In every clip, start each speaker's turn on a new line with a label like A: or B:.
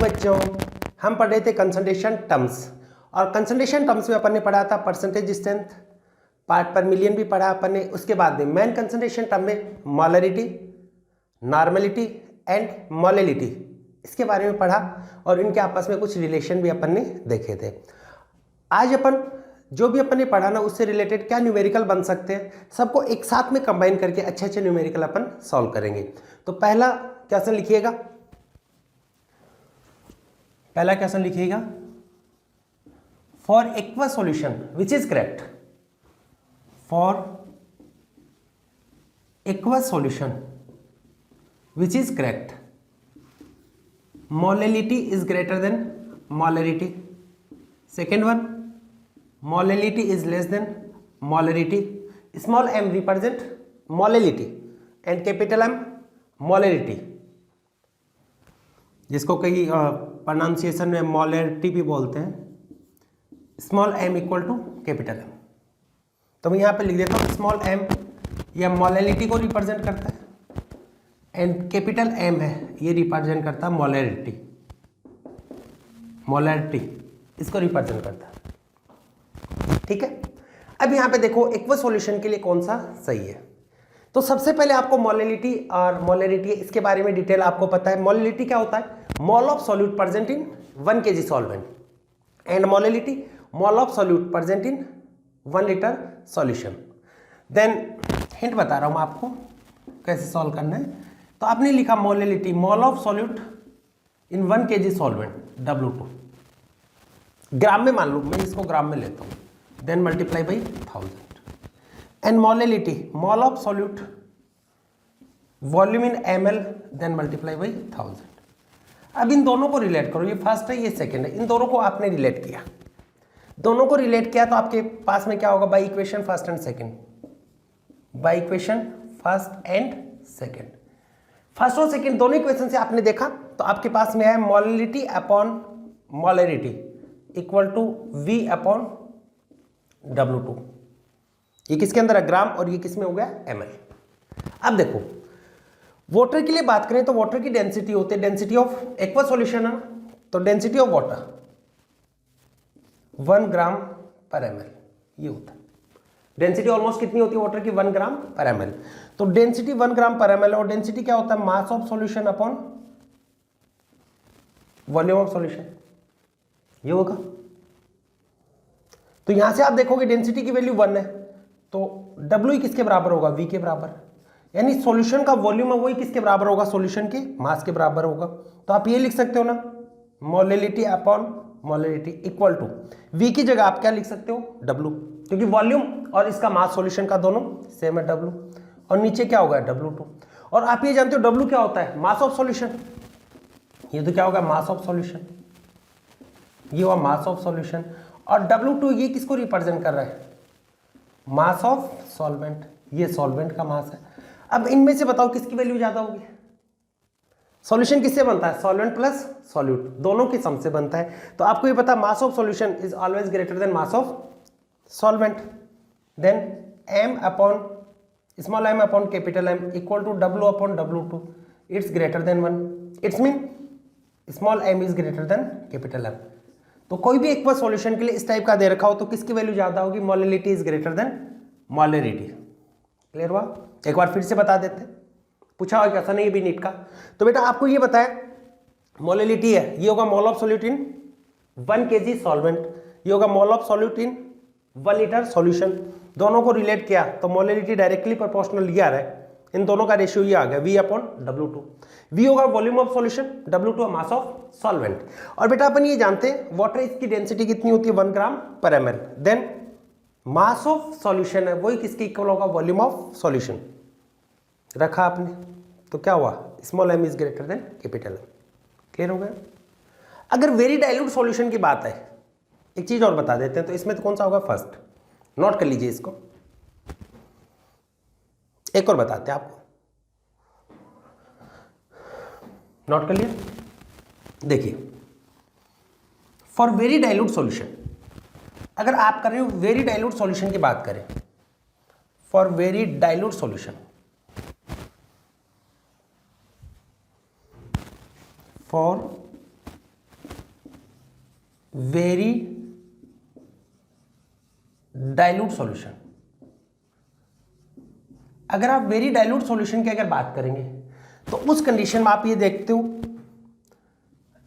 A: बच्चों, हम पढ़ रहे थे कंसंट्रेशन टर्म्स, और कंसंट्रेशन टर्म्स में अपन ने पढ़ा था परसेंटेज स्ट्रेंथ, पार्ट पर मिलियन भी पढ़ा अपन ने। उसके बाद में मेन कंसंट्रेशन टर्म में मोलरिटी, नॉर्मेलिटी एंड मोलेलिटी, इसके बारे में पढ़ा और इनके आपस में कुछ रिलेशन भी अपन ने देखे थे। आज अपन जो भी अपन ने पढ़ा ना उससे रिलेटेड क्या न्यूमेरिकल बन सकते हैं, सबको एक साथ में कंबाइन करके अच्छे अच्छे न्यूमेरिकल अपन सॉल्व करेंगे। तो पहला क्वेश्चन लिखिएगा, पहला क्वेश्चन लिखिएगा, for aqueous solution which is correct, for aqueous solution which is correct, molality is greater than molarity. Second one, molality is less than molarity. Small m represent molality and capital M molarity, जिसको कई pronunciation में molarity भी बोलते हैं। Small m equal to capital M, तो मैं यहाँ पे लिख देता हूँ स्मॉल m यह मोलेलिटी को रिप्रेजेंट करता है एंड कैपिटल M है ये रिप्रेजेंट करता है मोलरिटी, मोलरिटी इसको रिप्रेजेंट करता है। ठीक है, अब यहाँ पे देखो एक्वस सॉल्यूशन के लिए कौन सा सही है। तो सबसे पहले आपको मोलेलिटी और मोलरिटी इसके बारे में डिटेल आपको पता है। मोलेलिटी क्या होता है, mole of solute present in 1 kg solvent, and molality mole of solute present in 1 litre solution. Then hint बता रहा हूं मैं आपको कैसे सॉल्व करना है। तो आपने लिखा molality mole of solute in 1 kg solvent W2, gram में मान लो, मैं इसको ग्राम में लेता हूं, then multiply by 1000, and molality mole of solute volume in ml, then multiply by 1000। अब इन दोनों को रिलेट करो, ये फर्स्ट है ये सेकंड है, इन दोनों को आपने रिलेट किया, दोनों को रिलेट किया तो आपके पास में क्या होगा, by equation first and second, by equation first and second, first और सेकंड दोनों इक्वेशन से आपने देखा तो आपके पास में है molality upon molarity equal to V upon W2। ये किसके अंदर है, ग्राम, और ये किस में हो गया, ml। अब देखो वाटर के लिए बात करें तो वाटर की डेंसिटी होती है, डेंसिटी ऑफ एक्वस सॉल्यूशन है ना, तो डेंसिटी ऑफ वाटर 1 ग्राम पर ml ये होता है। डेंसिटी ऑलमोस्ट कितनी होती है वाटर की, 1 ग्राम पर ml। तो डेंसिटी 1 ग्राम पर ml, और डेंसिटी क्या होता है, मास of solution upon volume of solution, ये होगा। तो यहां से आप देखोगे डेंसिटी की वैल्यू 1 है तो W किसके बराबर होगा, V के बराबर, यानी सॉल्यूशन का वॉल्यूम है वही किसके बराबर होगा, सॉल्यूशन के मास के बराबर होगा। तो आप ये लिख सकते हो ना, molality upon molarity equal to V की जगह आप क्या लिख सकते हो, W, क्योंकि वॉल्यूम और इसका मास सॉल्यूशन का दोनों सेम है W, और नीचे क्या होगा W2। और आप ये जानते हो W क्या होता है, मास ऑफ सॉल्यूशन, ये तो क्या होगा, मास ऑफ सॉल्यूशन, ये हुआ मास ऑफ सॉल्यूशन, और W2 ये किसको रिप्रेजेंट कर रहा है, मास ऑफ सॉल्वेंट, ये सॉल्वेंट का मास है। अब इनमें से बताओ किसकी वैल्यू ज्यादा होगी, सॉल्यूशन किससे बनता है, सॉल्वेंट प्लस सॉल्यूट, दोनों के सम से बनता है। तो आपको ये पता mass of solution is always greater than mass of solvent. Then m upon small m upon capital M equal to W upon W2, it's greater than 1, it's mean small m is greater than capital M। तो कोई भी aqueous solution के लिए इस type का दे रखा हो तो किसकी वैल्यू ज्यादा होगी, molality is greater than molarity. Clear हुआ, एक बार फिर से बता देते हैं, पूछा हुआ कैसा नहीं भी नीट का। तो बेटा आपको ये बताया मोलेलिटी है, ये होगा mole of solute in 1 kg solvent, ये होगा mole of solute in 1 litre solution. दोनों को रिलेट किया तो मोलेलिटी डायरेक्टली प्रोपोर्शनल ये आ रहा है, इन दोनों का रेशियो ये आ गया V अपॉन W2। V होगा volume of solution, W2 mass of solvent. और बेटा अपन ये जानते हैं वाटर इसकी डेंसिटी कितनी होती है, 1 ग्राम पर ml। Then mass of solution है वही किसके इक्वल होगा, वॉल्यूम ऑफ सॉल्यूशन रखा आपने, तो क्या हुआ, small m is greater than capital M। Clear हो गया। अगर वेरी डाइल्यूट सॉल्यूशन की बात है, एक चीज और बता देते हैं, तो इसमें तो कौन सा होगा, फर्स्ट, नोट कर लीजिए इसको, एक और बताते हैं आपको, नोट कर लिया। देखिए फॉर वेरी डाइल्यूट सॉल्यूशन, अगर आप कर रहे हो वेरी डाइल्यूट सॉल्यूशन की बात करें, for very dilute solution, for very dilute solution. अगर आप वेरी डाइल्यूट सॉल्यूशन की अगर बात करेंगे तो उस कंडीशन में आप ये देखते हो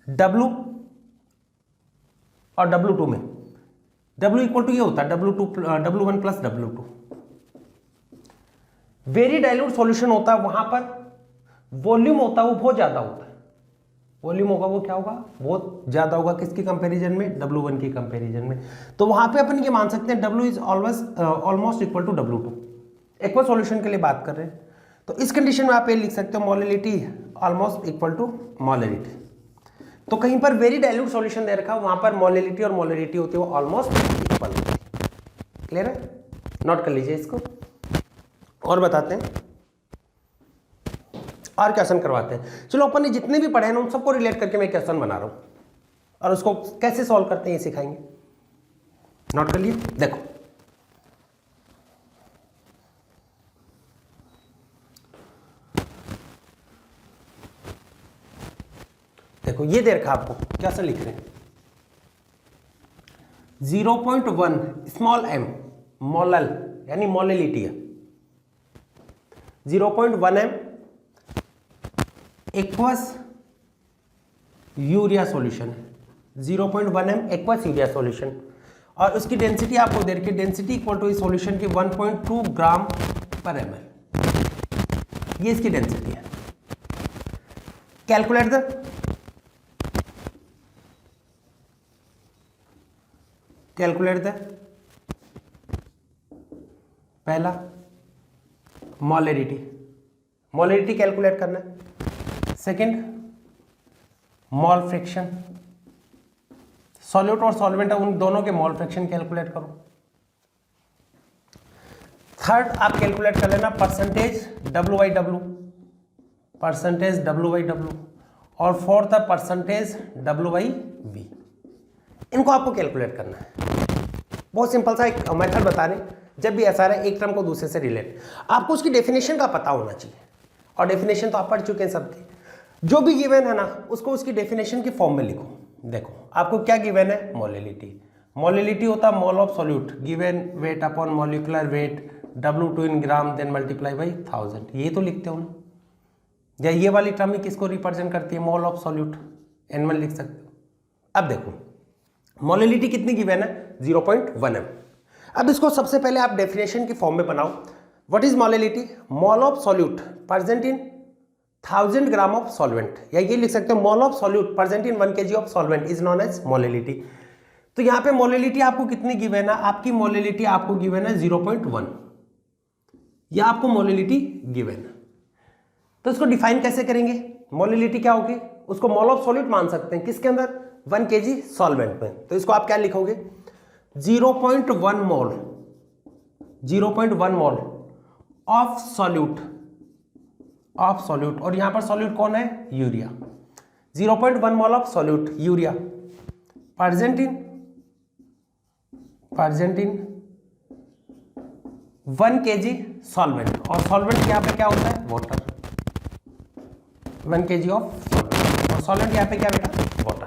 A: W और W2 में W इक्वल टू ये होता है W1 plus W2। Very dilute solution होता है, वहां पर वॉल्यूम होता है वो बहुत ज्यादा होता है। वॉल्यूम होगा वो क्या होगा, बहुत ज्यादा होगा किसकी कंपैरिजन में, W1 की कंपैरिजन में। तो वहां पे अपन ये मान सकते हैं W is almost equal to W2। Aqua solution के लिए बात कर रहे हैं तो इस कंडीशन में आप ये लिख सकते हो molality almost equal to molality. तो कहीं पर वेरी डाइल्यूट सॉल्यूशन दे रखा है, वहां पर मोलिलिटी और मोलिलिटी होती है वो ऑलमोस्ट इक्वल होती है। क्लियर है, नोट कर लीजिए इसको। और बताते हैं और क्वेश्चन करवाते हैं। चलो अपन ने जितने भी पढ़े हैं उन सबको रिलेट करके मैं क्वेश्चन बना रहा हूं और उसको कैसे सॉल्व करते हैं ये सिखाएंगे। नोट कर लिए, देखो देखो ये दे रखा आपको, कैसे लिख रहे हैं 0.1 स्मॉल m मोलल यानी मोलिलिटी है 0.1 m एक्वस यूरिया सॉल्यूशन है 0.1 m एक्वस यूरिया सॉल्यूशन और उसकी डेंसिटी आपको दे रखी है, डेंसिटी इक्वल टू इस सॉल्यूशन की 1.2 ग्राम पर ml। ये इसकी डेंसिटी है। कैलकुलेट द पहला मोलिलिटी कैलकुलेट करना है। सेकंड मोल फ्रैक्शन, सॉल्यूट और सॉल्वेंट है उन दोनों के मोल फ्रैक्शन कैलकुलेट करो। थर्ड आप कैलकुलेट कर लेना परसेंटेज W/W और फोर्थ है परसेंटेज W/V। इनको आपको कैलकुलेट करना है। बहुत सिंपल सा एक मेथड बता रहे हैं, जब भी ऐसा है एक टर्म को दूसरे से रिलेट आपको उसकी डेफिनेशन का पता होना चाहिए और डेफिनेशन तो आप पढ़ चुके हैं सबकी। जो भी गिवन है ना उसको उसकी डेफिनेशन की फॉर्म में लिखो। देखो आपको क्या गिवन है, मोलिलिटी होता है mole of solute given weight upon molecular weight W2 in gram then multiply by 1000। ये तो लिखते हो ना, या ये वाली टर्म ही किसको रिप्रेजेंट करती है, मोल ऑफ सॉल्यूट N1 लिख सकते हो। अब देखो मोलिलिटी कितनी गिवन है 0.1 m। अब इसको सबसे पहले आप डेफिनेशन की फॉर्म में बनाओ। What is molality, mole of solute present in 1000 gram of solvent, या ये लिख सकते हो mole of solute present in 1 kg of solvent is known as molality. तो यहाँ पे मोलिलिटी आपको कितनी गिवन है, आपकी मोलिलिटी आपको गिवन है 0.1, या आपको मोलिलिटी गिवन है। तो इसको डिफाइन कैसे करेंगे, मोलिलिटी क्या होगी, उसको मोल ऑफ सॉल्यूट मान सकते हैं किसके अंदर 1 kg सॉल्वेंट में। तो इसको आप क्या लिखोगे 0.1 मोल ऑफ सॉल्यूट और यहां पर सॉल्यूट कौन है, urea. 0.1 mole of solute urea present in 1 kg solvent, और सॉल्वेंट यहां पे क्या होता है, वाटर। 1 kg ऑफ सॉल्वेंट और सॉल्वेंट यहां पे क्या बेटा, वाटर।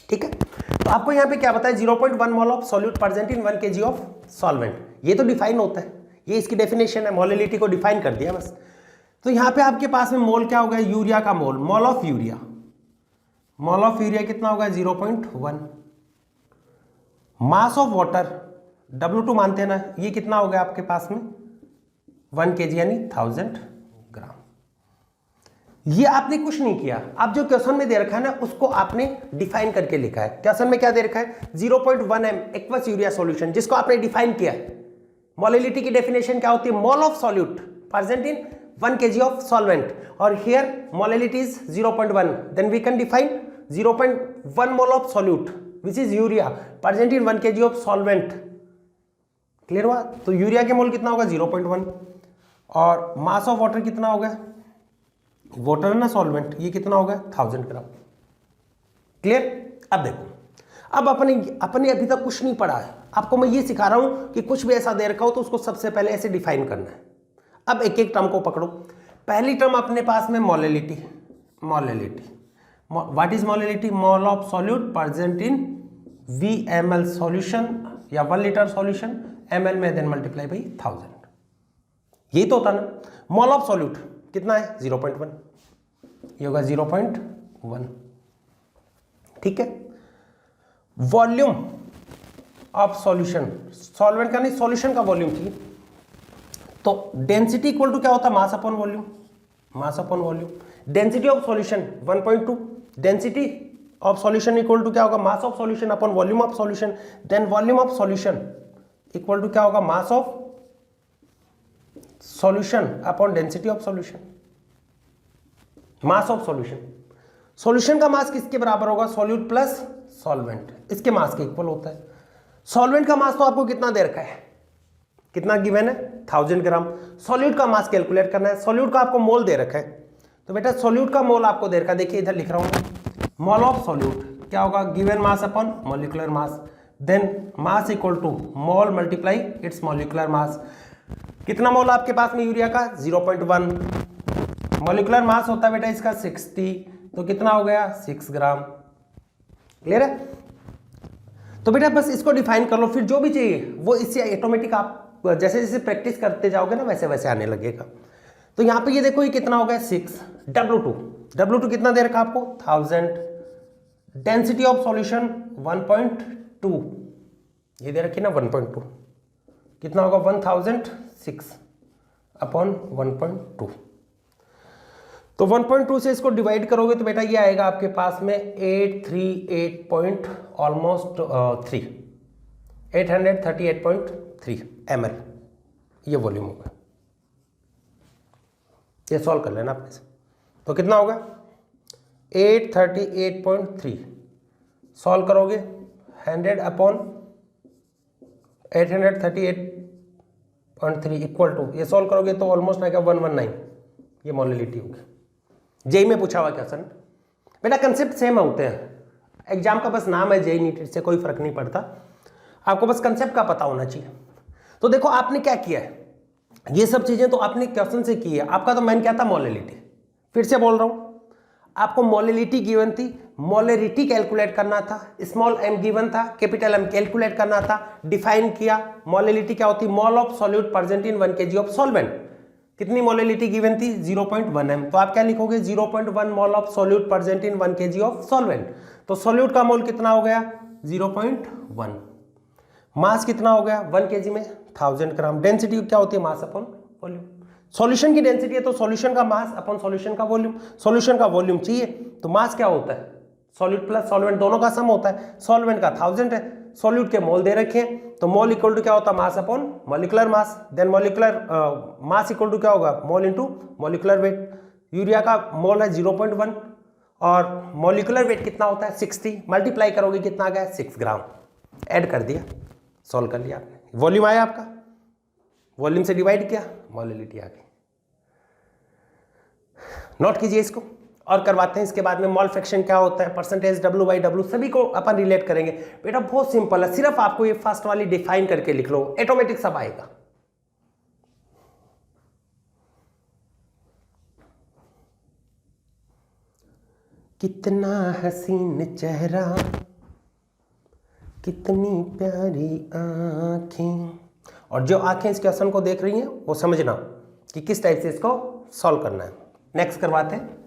A: ठीक है, तो आपको यहां पे क्या बताया 0.1 mole of solute present in 1 kg of solvent. ये तो डिफाइन होता है, ये इसकी डेफिनेशन है, मोलिलिटी को डिफाइन कर दिया बस। तो यहां पे आपके पास में मोल क्या होगा, यूरिया का मोल ऑफ यूरिया कितना होगा 0.1। मास ऑफ वाटर W2 मानते हैं ना, ये कितना हो गया आपके पास में 1 kg यानी 1000 ग्राम। ये आपने कुछ नहीं किया, आप जो क्वेश्चन में दे रखा है ना उसको आपने डिफाइन करके लिखा है। क्वेश्चन में क्या दे रखा है 0.1 m एक्वस यूरिया सॉल्यूशन, जिसको आपने डिफाइन किया है। मोलिलिटी की डेफिनेशन क्या होती है, mole of solute present in 1 kg of solvent, और here molality is 0.1, then we can define 0.1 mole of solute which is urea present in 1 kg of solvent. Clear हुआ, तो यूरिया के मोल कितना होगा 0.1, और मास ऑफ वाटर कितना होगा, वाटर ना सॉल्वेंट, ये कितना होगा 1000 ग्राम। क्लियर। अब देखो, अब अपने अभी तक कुछ नहीं पढ़ा है, आपको मैं ये सिखा रहा हूं कि कुछ भी ऐसा दे रखा हो तो उसको सबसे पहले ऐसे डिफाइन करना है। अब एक एक टर्म को पकड़ो। पहली टर्म अपने पास में molality, what is molality? Mole of solute present in VmL solution या 1 लीटर सॉल्यूशन ml में देन मल्टीप्लाई बाई 1000। यही तो होता ना। मोल ऑफ सॉल्यूट कितना है? 0.1, ये होगा 0.1। ठीक है। वॉल्यूम ऑफ सॉल्यूशन, सॉल्वेंट का नहीं, सॉल्यूशन का वॉल्यूम चाहिए। तो डेंसिटी इक्वल टू क्या होता है? Mass upon volume, mass upon volume. Density of solution 1.2, density of solution equal to क्या होगा? Mass of solution upon volume of solution. Then volume of solution equal to क्या होगा? Mass of solution upon density of solution, mass of solution. Solution का mass किसके बराबर होगा? Solute plus solvent, इसके मास के इक्वल होता है। सॉल्वेंट का मास तो आपको कितना दे रखा है? कितना गिवन है? 1000 ग्राम। सॉल्यूट का मास कैलकुलेट करना है। सॉल्यूट का आपको मोल दे रखा है, तो बेटा सॉल्यूट का मोल आपको दे रखा है। देखिए इधर लिख रहा हूं, मोल ऑफ सॉल्यूट क्या होगा? Given mass upon molecular mass, then mass equal to mole multiply it's molecular mass. कितना मोल आपके पास में यूरिया का? 0.1। मॉलिक्यूलर मास होता है बेटा इसका 60, तो कितना हो गया? 6 ग्राम। क्लियर है? तो बेटा बस इसको डिफाइन कर लो, फिर जो भी चाहिए वो इससे ऑटोमेटिक आप जैसे जैसे प्रैक्टिस करते जाओगे ना वैसे वैसे आने लगेगा। तो यहाँ पे ये देखो ये कितना हो गया? 6। W2 कितना दे रखा आपको? 1000। डेंसिटी ऑफ सॉल्यूशन 1.2, ये दे रखी ना 1.2, कितना होगा? 1006 अपॉन 1.2। तो 1.2 से इसको डिवाइड करोगे तो बेटा ये आएगा आपके पास में 838.3 ml, ये वॉल्यूम होगा। ये सॉल्व कर लेना आपने से। तो कितना होगा? 838.3 सॉल्व करोगे 100 अपॉन 838.3 इक्वल टू, ये सॉल्व करोगे तो ऑलमोस्ट आएगा 119, ये मोलिलिटी होगी। जेई में पूछा हुआ क्वेश्चन बेटा, कंसेप्ट सेम होते हैं, एग्जाम का बस नाम है जेई नीट, से कोई फर्क नहीं पड़ता, आपको बस कंसेप्ट का पता होना चाहिए। तो देखो आपने क्या किया है, ये सब चीजें तो आपने क्वेश्चन से की है। आपका तो मेन क्या था? मोलिलिटी। फिर से बोल रहा हूं, आपको मोलिलिटी गिवन थी, मोलरिटी कैलकुलेट करना था, स्मॉल m गिवन था, कैपिटल M कैलकुलेट करना था, डिफाइन किया। मोलिलिटी क्या होती? मोल of solute present in 1 kg of solvent. कितनी मोलिलिटी गिवन थी? 0.1 m। तो आप क्या लिखोगे? 0.1 mole of solute present in 1 kg of solvent. तो सॉल्यूट का मोल कितना हो गया? 0.1। मास कितना हो गया? 1 kg में 1000 ग्राम। डेंसिटी क्या होती है? Mass upon volume. सॉल्यूशन की डेंसिटी है तो सॉल्यूशन का मास अपॉन सॉल्यूशन का वॉल्यूम। सॉल्यूशन का वॉल्यूम चाहिए तो मास क्या होता है? सॉल्यूट प्लस सॉल्वेंट दोनों का सम होता है। सॉल्वेंट का 1000 है, सॉल्यूट के मोल दे रखे हैं, तो मोल इक्वल टू क्या होता है? Mass upon molecular mass. Then molecular mass equal to क्या होगा? Mole into molecular weight. Urea का मोल है 0.1 और मॉलिक्यूलर वेट कितना होता है? 60। मल्टीप्लाई करोगे कितना आ गया? 6 ग्राम। ऐड कर दिया, सॉल्व कर लिया आपने। वॉल्यूम आया आपका, वॉल्यूम से डिवाइड किया, मोलिलिटी आ गई। नोट कीजिए इसको और करवाते हैं इसके बाद में। मोल फ्रैक्शन क्या होता है? परसेंटेज W/W सभी को अपन रिलेट करेंगे। बेटा बहुत सिंपल है, सिर्फ आपको ये फर्स्ट वाली डिफाइन करके लिख लो, ऑटोमेटिक सब आएगा। कितना हसीन चेहरा, कितनी प्यारी आंखें। और जो आंखें इस क्वेश्चन को देख रही हैं वो समझना कि किस टाइप से इसको सॉल्व करना है। नेक्स्ट करवाते हैं।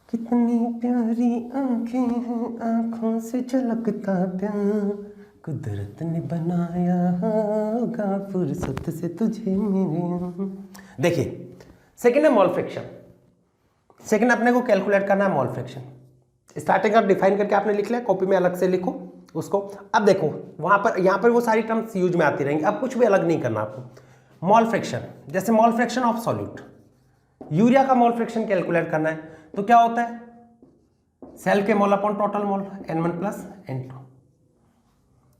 A: कितनी प्यारी आंखें हैं, आंखों से झलकता प्यार, कुदरत ने बनाया होगा फुर्सत से तुझे मेरे। देखिए सेकंड है मोल फ्रैक्शन। सेकंड अपने को कैलकुलेट करना है मोल फ्रैक्शन। स्टार्टिंग का डिफाइन करके आपने लिख लिया, कॉपी में अलग से लिखो उसको। अब देखो वहां पर यहाँ पर वो सारी टर्म्स यूज में आती रहेंगी, अब कुछ भी अलग नहीं करना आपको। मोल फ्रैक्शन, जैसे मोल फ्रैक्शन ऑफ सॉल्यूट, यूरिया का मोल फ्रैक्शन कैलकुलेट करना है तो क्या होता है? सेल के mole upon total mole, N1 plus N2।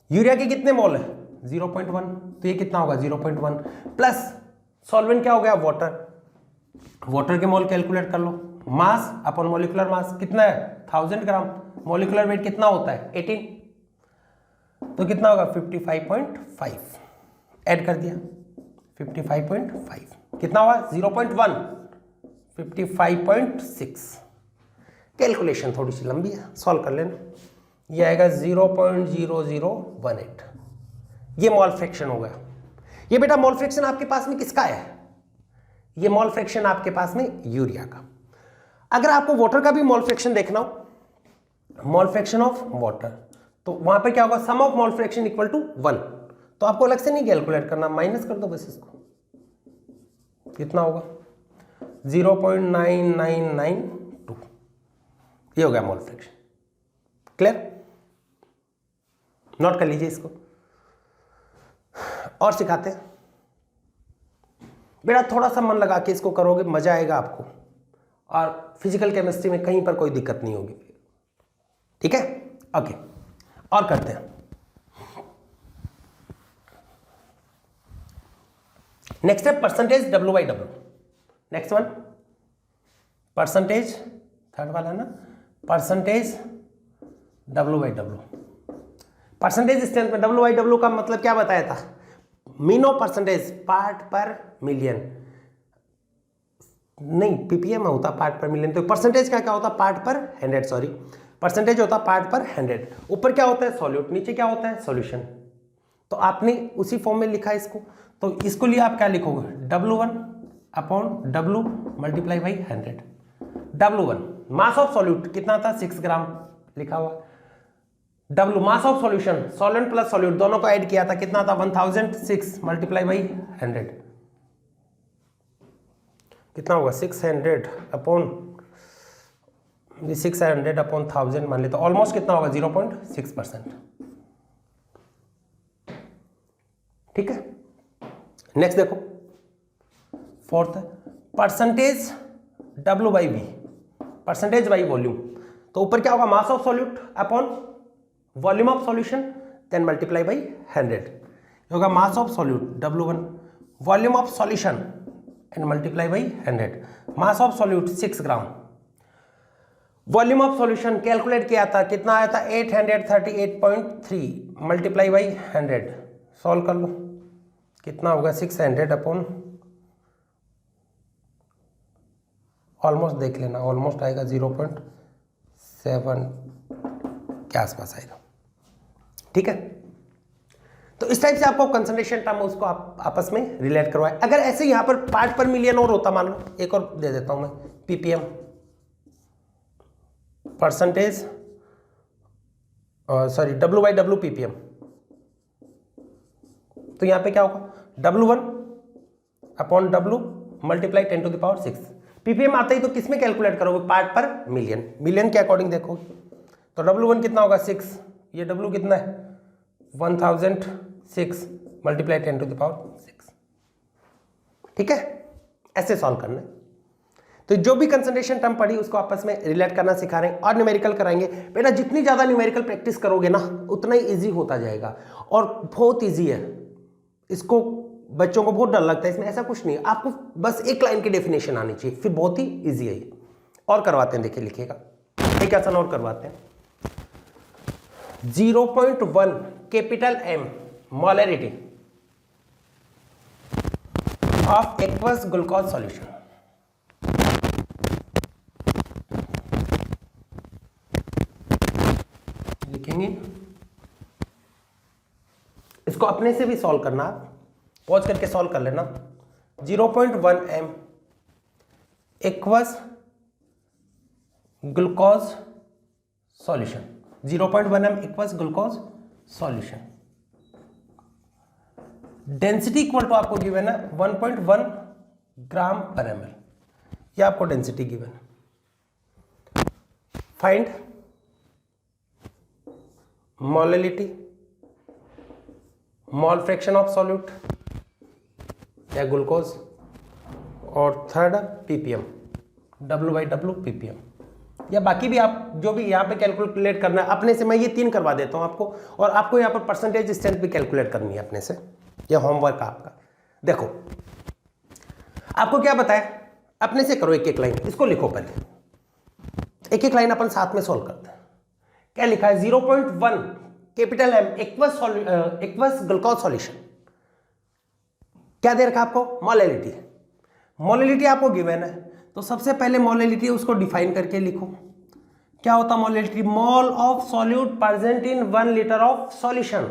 A: Urea के कितने मोल है? 0.1, तो ये कितना होगा? 0.1 प्लस सॉल्वेंट क्या हो गया? वाटर। वाटर के मोल कैलकुलेट कर लो, मास अपॉन मॉलिक्यूलर मास कितना है? 1000 ग्राम। मॉलिक्यूलर वेट कितना होता है? 18, तो कितना होगा? 55.5। ऐड कर दिया 55.5, कितना हुआ? 0.1, 55.6। कैलकुलेशन थोड़ी सी लंबी है, सॉल्व कर लेना। ये आएगा 0.0018, ये मोल फ्रैक्शन हो गया। ये बेटा मोल फ्रैक्शन आपके पास में किसका है? ये मोल फ्रैक्शन आपके पास में यूरिया का। अगर आपको वाटर का भी मोल फ्रैक्शन देखना हो, मोल फ्रैक्शन ऑफ वाटर, तो वहां पे क्या होगा, sum of mole fraction equal to 1। तो आपको अलग से नहीं कैलकुलेट करना, माइनस कर दो बस इसको, कितना होगा 0.9992, ये हो गया मोल फ्रैक्शन। क्लियर? नोट कर लीजिए इसको। और सिखाते हैं बेटा, थोड़ा सा मन लगा के इसको करोगे मजा आएगा आपको, और फिजिकल केमिस्ट्री में कहीं पर कोई दिक्कत नहीं होगी। ठीक है, ओके, और करते हैं। नेक्स्ट है percentage W by W। Next one percentage, third वाला ना, percentage W by W। Percentage strength में W बाई W का मतलब क्या बताया था? मीन ऑफ परसेंटेज पार्ट पर मिलियन, नहीं ppm में होता पार्ट पर मिलियन, तो परसेंटेज क्या क्या होता? पार्ट पर 100, सॉरी, परसेंटेज होता पार्ट पर 100। ऊपर क्या होता है? सॉल्यूट, नीचे क्या होता है? सॉल्यूशन। तो आपने उसी फॉर्म में लिखा इसको, तो इसको लिए आप क्या लिखोगे? W1 upon W multiply by 100। W1 mass of solute कितना था? 6 ग्राम लिखा हुआ। W mass of solution, solvent plus solute दोनों को ऐड किया था, कितना था? 1006 मल्टीप्लाई बाई 100, कितना होगा? 600 अपॉन 1000 मान ले, तो ऑलमोस्ट कितना होगा? 0.6%। ठीक है, नेक्स्ट देखो, fourth percentage W by V, percentage by volume. तो ऊपर क्या होगा? Mass of solute upon volume of solution, then multiply by 100 होगा mass of solute W1, volume of solution and multiply by 100। Mass of solute 6 gram, volume of solution calculate किया था, कितना आया था? 838.3 मल्टीप्लाई बाई 100। सॉल्व कर लो, कितना होगा? 600 upon, almost देख लेना, ऑलमोस्ट आएगा 0.7 के आसपास आएगा। ठीक है, तो इस टाइप से आपको कंसंट्रेशन टर्म उसको आप आपस में रिलेट करवाए। अगर ऐसे यहां पर पार्ट पर मिलियन और होता, मान लो एक और दे देता हूं मैं, ppm, percentage, sorry W by W ppm। तो यहां पे क्या होगा? W1 upon W multiply 10⁶। ppm आता ही तो किस में कैलकुलेट करोगे? पार्ट पर मिलियन, मिलियन के अकॉर्डिंग देखोगे। तो W1 कितना होगा? 6, ये W कितना है? 1006 मल्टीप्लाई 10⁶। ठीक है, ऐसे सॉल्व करना है। तो जो भी कंसंट्रेशन टर्म पढ़ी उसको आपस में रिलेट करना सिखा रहे हैं, और न्यूमेरिकल कराएंगे। बेटा जितनी ज़्यादा न्यूमेरिकल प्रैक्टिस करोगे ना, उतना ही ईजी होता जाएगा, और बहुत ईजी है। इसको बच्चों को बहुत डर लगता है, इसमें ऐसा कुछ नहीं है, आपको बस एक लाइन की डेफिनेशन आनी चाहिए, फिर बहुत ही ईजी है ये। और करवाते हैं, देखिए लिखिएगा, एक आसान और करवाते हैं। 0.1 capital M molarity of aqueous glucose solution. लिखेंगे, इसको अपने से भी सॉल्व करना, आप पॉज करके सॉल्व कर लेना। 0.1 M aqueous glucose solution, 0.1 M aqueous glucose solution. Density equal to आपको गिवन है 1.1 ग्राम पर ml, ये आपको डेंसिटी गिवन है। Find molality, mole fraction of solute या ग्लूकोज, और third ppm, W by W ppm, या बाकी भी आप जो भी यहाँ पे कैलकुलेट करना है अपने से। मैं ये 3 करवा देता हूँ आपको, और आपको यहाँ पर परसेंटेज स्ट्रेंथ भी कैलकुलेट करनी है अपने से, ये होमवर्क आपका। देखो आपको क्या बताया, अपने से करो एक एक लाइन, इसको लिखो पहले, एक एक लाइन अपन साथ में सोल्व करते हैं। क्या लिखा है? 0.1 capital M aqueous glucose solution, क्या दे रखा आपको? मोलैलिटी। मोलैलिटी आपको गिवन है, तो सबसे पहले मोलैलिटी उसको डिफाइन करके लिखो। क्या होता है molality? Mole of solute present in 1 litre of solution,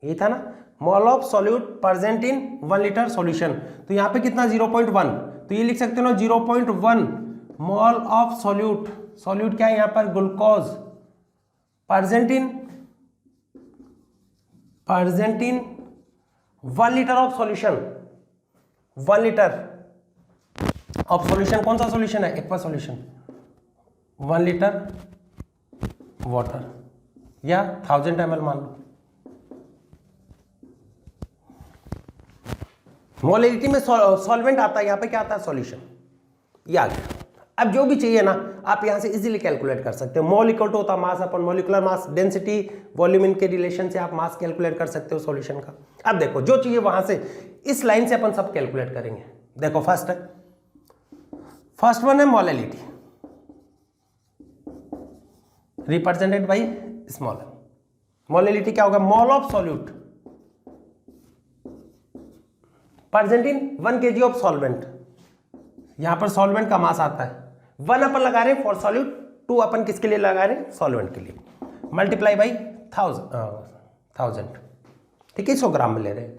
A: ये था ना, mole of solute present in 1 litre solution. तो यहाँ पे कितना 0.1, तो ये लिख सकते हो ना 0.1 मोल ऑफ सॉल्यूट। सॉल्यूट क्या है यहाँ पर? Glucose present in 1 litre of solution. 1 litre of solution, कौन सा सॉल्यूशन है? Aqua solution. 1 लीटर वाटर या 1000 ml मान लो। मोलैलिटी में सॉल्वेंट आता है, यहाँ पे क्या आता है? सॉल्यूशन। ये आ गया। अब जो भी चाहिए ना आप यहाँ से इजीली कैलकुलेट कर सकते हो। मोल इक्वल टू होता है मास अपन मोलिकुलर मास, डेंसिटी, वॉल्यूम, इनके रिलेशन से आप मास कैलकुलेट कर सकते हो सॉल्यूशन का। अब देखो जो चाहिए वहां से इस लाइन से अपन सब कैलकुलेट करेंगे। देखो फर्स्ट वन है molality represented by small m। Molality क्या होगा? Mole of solute present in 1 kg of solvent. यहां पर सॉल्वेंट का मास आता है 1 अपन लगा रहे हैं फॉर सॉल्यूट, 2 अपन किसके लिए लगा रहे हैं? सॉल्वेंट के लिए, मल्टीप्लाई बाई 1000। ठीक है, 100 ग्राम में ले रहे हैं।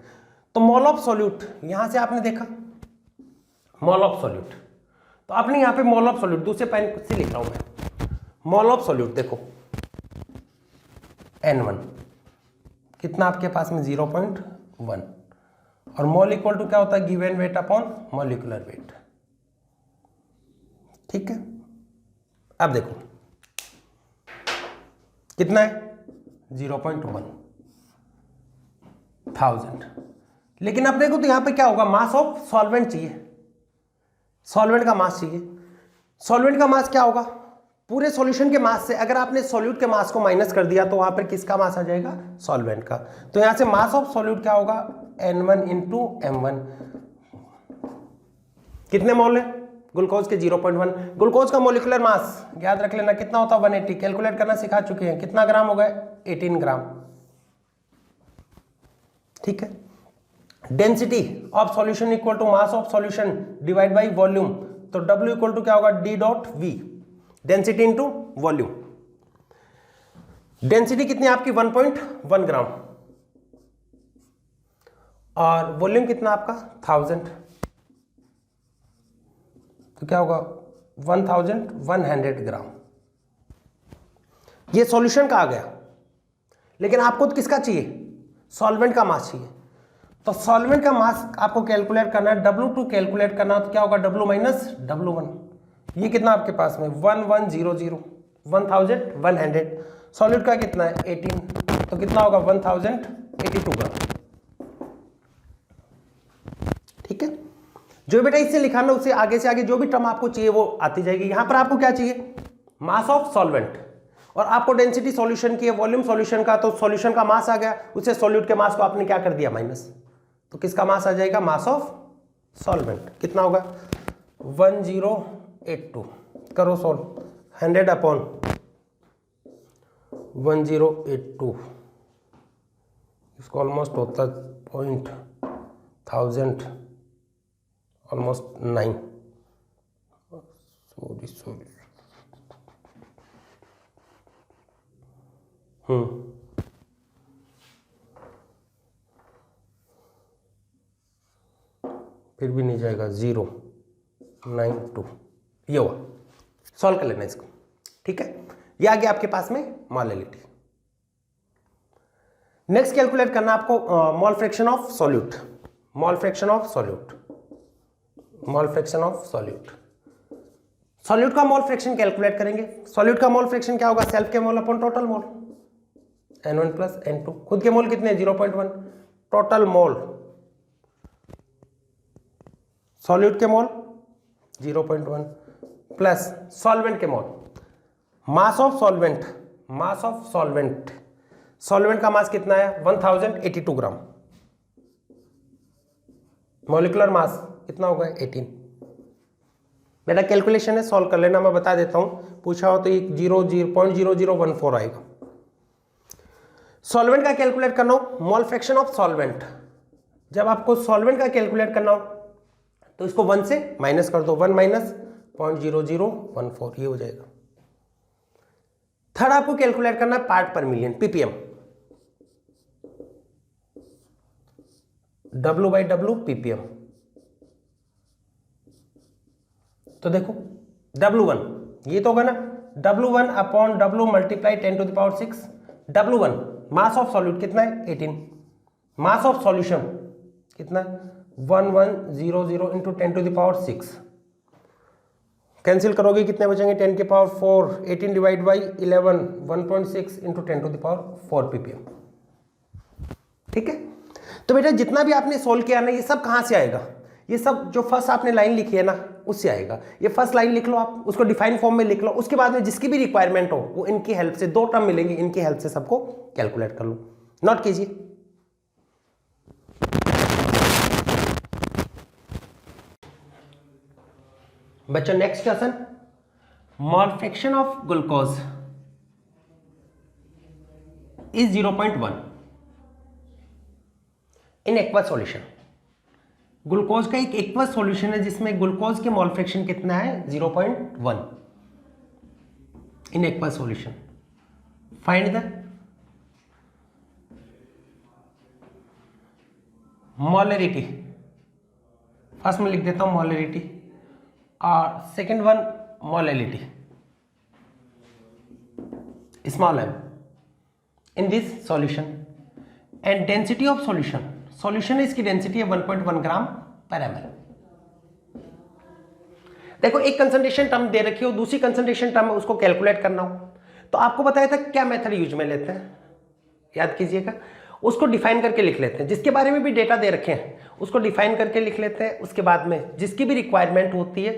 A: तो मोल ऑफ सॉल्यूट यहां से आपने देखा मोल ऑफ सॉल्यूट, तो आपने यहां पे मोल ऑफ सॉल्यूट दूसरे पेन से लिख रहा हूं मैं। मोल ऑफ सॉल्यूट देखो N1 कितना आपके पास में 0.1, और मोल इक्वल टू क्या होता है? Given weight upon molecular wait. ठीक है, अब देखो कितना है? 0.1000। लेकिन अब देखो तो यहां पे क्या होगा? मास ऑफ सॉल्वेंट चाहिए, सॉल्वेंट का मास चाहिए। सॉल्वेंट का मास क्या होगा? पूरे सॉल्यूशन के मास से अगर आपने सॉल्यूट के मास को माइनस कर दिया तो वहां पर किसका मास आ जाएगा? सॉल्वेंट का। तो यहां से मास ऑफ सॉल्यूट क्या होगा? N1 into M1। कितने मोल है? ग्लूकोज के 0.1। ग्लूकोज का मोलिकुलर मास याद रख लेना कितना होता है? 180। कैलकुलेट करना सिखा चुके हैं, कितना ग्राम हो गए? 18 ग्राम। ठीक है, density of solution equal to mass of solution divide by volume. तो W इक्वल टू क्या होगा? D.V, density into volume. Density कितनी आपकी? 1.1 ग्राम, और वॉल्यूम कितना आपका? 1000। तो क्या होगा? 1100 ग्राम। ये सॉल्यूशन का आ गया, लेकिन आपको तो किसका चाहिए? सॉल्वेंट का मास चाहिए। तो सॉल्वेंट का मास आपको कैलकुलेट करना है, W2 कैलकुलेट करना, तो क्या होगा? W minus W1। ये कितना आपके पास में? 1100, 1100। सॉल्यूट का कितना है? 18, तो कितना होगा? 1082 ग्राम। ठीक है, जो बेटा इससे लिखाना उससे आगे से आगे जो भी टर्म आपको चाहिए वो आती जाएगी। यहां पर आपको क्या चाहिए? मास ऑफ सॉल्वेंट, और आपको डेंसिटी सॉल्यूशन की है, वॉल्यूम सॉल्यूशन का, तो सॉल्यूशन का मास आ गया, उससे सॉल्यूट के मास को आपने क्या कर दिया? माइनस। तो किसका मास आ जाएगा? मास ऑफ सॉल्वेंट। कितना होगा? 1082। करो सॉल्व, 100 अपॉन 1082, इसको ऑलमोस्ट होता 0.1000, ऑलमोस्ट 9। सॉरी फिर भी नहीं जाएगा, 092। ये हुआ, सॉल्व कर लेना इसको। ठीक है, ये आ गया आपके पास में मोलैलिटी। नेक्स्ट कैलकुलेट करना आपको मोल fraction of solute. Mole fraction of solute, mole fraction of solute. Solute का मोल फ्रैक्शन कैलकुलेट करेंगे। सॉल्यूट का मोल फ्रैक्शन क्या होगा? सेल्फ के mole upon total mole, N1 plus N2। खुद के मोल कितने? 0.1। टोटल मोल सॉल्यूट के मोल 0.1 प्लस सॉल्वेंट के mole. Mass of solvent, mass of solvent, solvent का मास कितना है? 1082 ग्राम। मॉलिक्यूलर मास कितना होगा? 18। बेटा कैलकुलेशन है, सॉल्व कर लेना, मैं बता देता हूं, पूछा हो तो ये 0.0014 आएगा। सॉल्वेंट का कैलकुलेट करना हो, मोल फ्रैक्शन ऑफ सॉल्वेंट। जब आपको सॉल्वेंट का कैलकुलेट करना हो तो इसको 1 से माइनस कर दो, 1 माइनस 0.0014, ये हो जाएगा। थर्ड आपको कैलकुलेट करना है पार्ट पर मिलियन, पीपीएम, W/W पीपीएम। तो देखो W1 ये तो होगा ना, W1 upon W multiply 10⁶। W1 mass of solute कितना है 18, मास ऑफ सॉल्यूशन कितना है 1100 इंटू 10⁶। कैंसिल करोगे कितने बचेंगे 10⁴, 18 डिवाइड बाई 11 1.6 इंटू 10⁴ पीपीएम। ठीक है, तो बेटा जितना भी आपने सोल्व किया ना ये सब कहाँ से आएगा, ये सब जो फर्स्ट आपने लाइन लिखी है ना उससे आएगा। ये फर्स्ट लाइन लिख लो आप, उसको डिफाइन फॉर्म में लिख लो, उसके बाद में जिसकी भी रिक्वायरमेंट हो वो इनकी हेल्प से, दो टर्म मिलेंगे इनकी हेल्प से सबको कैलकुलेट कर लो। नोट कीजिए। बच्चों next question, mole fraction of glucose is 0.1 in aqueous solution. Glucose का एक एक्वस सॉल्यूशन है जिसमें ग्लूकोज के मोल फ्रैक्शन कितना है 0.1 in aqueous solution. Find the molarity. First में लिख देता हूं मोलरिटी और second one molality small m in this solution and density of solution. Solution इसकी डेंसिटी है 1.1 ग्राम पर ml। देखो एक कंसंट्रेशन टर्म दे रखी हो, दूसरी कंसंट्रेशन टर्म है उसको कैलकुलेट करना हो तो आपको बताया था क्या मेथड यूज में लेते हैं, याद कीजिएगा। उसको डिफाइन करके लिख लेते हैं, जिसके बारे में भी डेटा दे रखे हैं उसको डिफाइन करके लिख लेते हैं। उसके बाद में जिसकी भी रिक्वायरमेंट होती है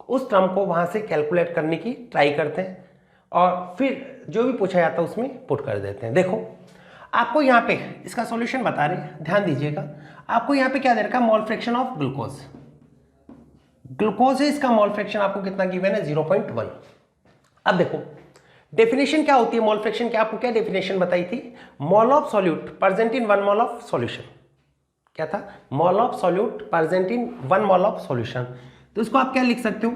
A: उस टर्म को वहां से कैलकुलेट करने की ट्राई करते हैं और फिर जो भी पूछा जाता है उसमें पुट कर देते हैं। देखो आपको यहाँ पे इसका सॉल्यूशन बता रहे हैं, ध्यान दीजिएगा। आपको यहाँ पे क्या दे रखा है mole fraction of glucose. Glucose है, इसका मोल फ्रैक्शन आपको कितना गिवन है 0.1। अब देखो डेफिनेशन क्या होती है मोल फ्रैक्शन की, आपको क्या डेफिनेशन बताई थी, mole of solute present in 1 mole of solution. क्या था, mole of solute present in 1 mole of solution. तो इसको आप क्या लिख सकते हो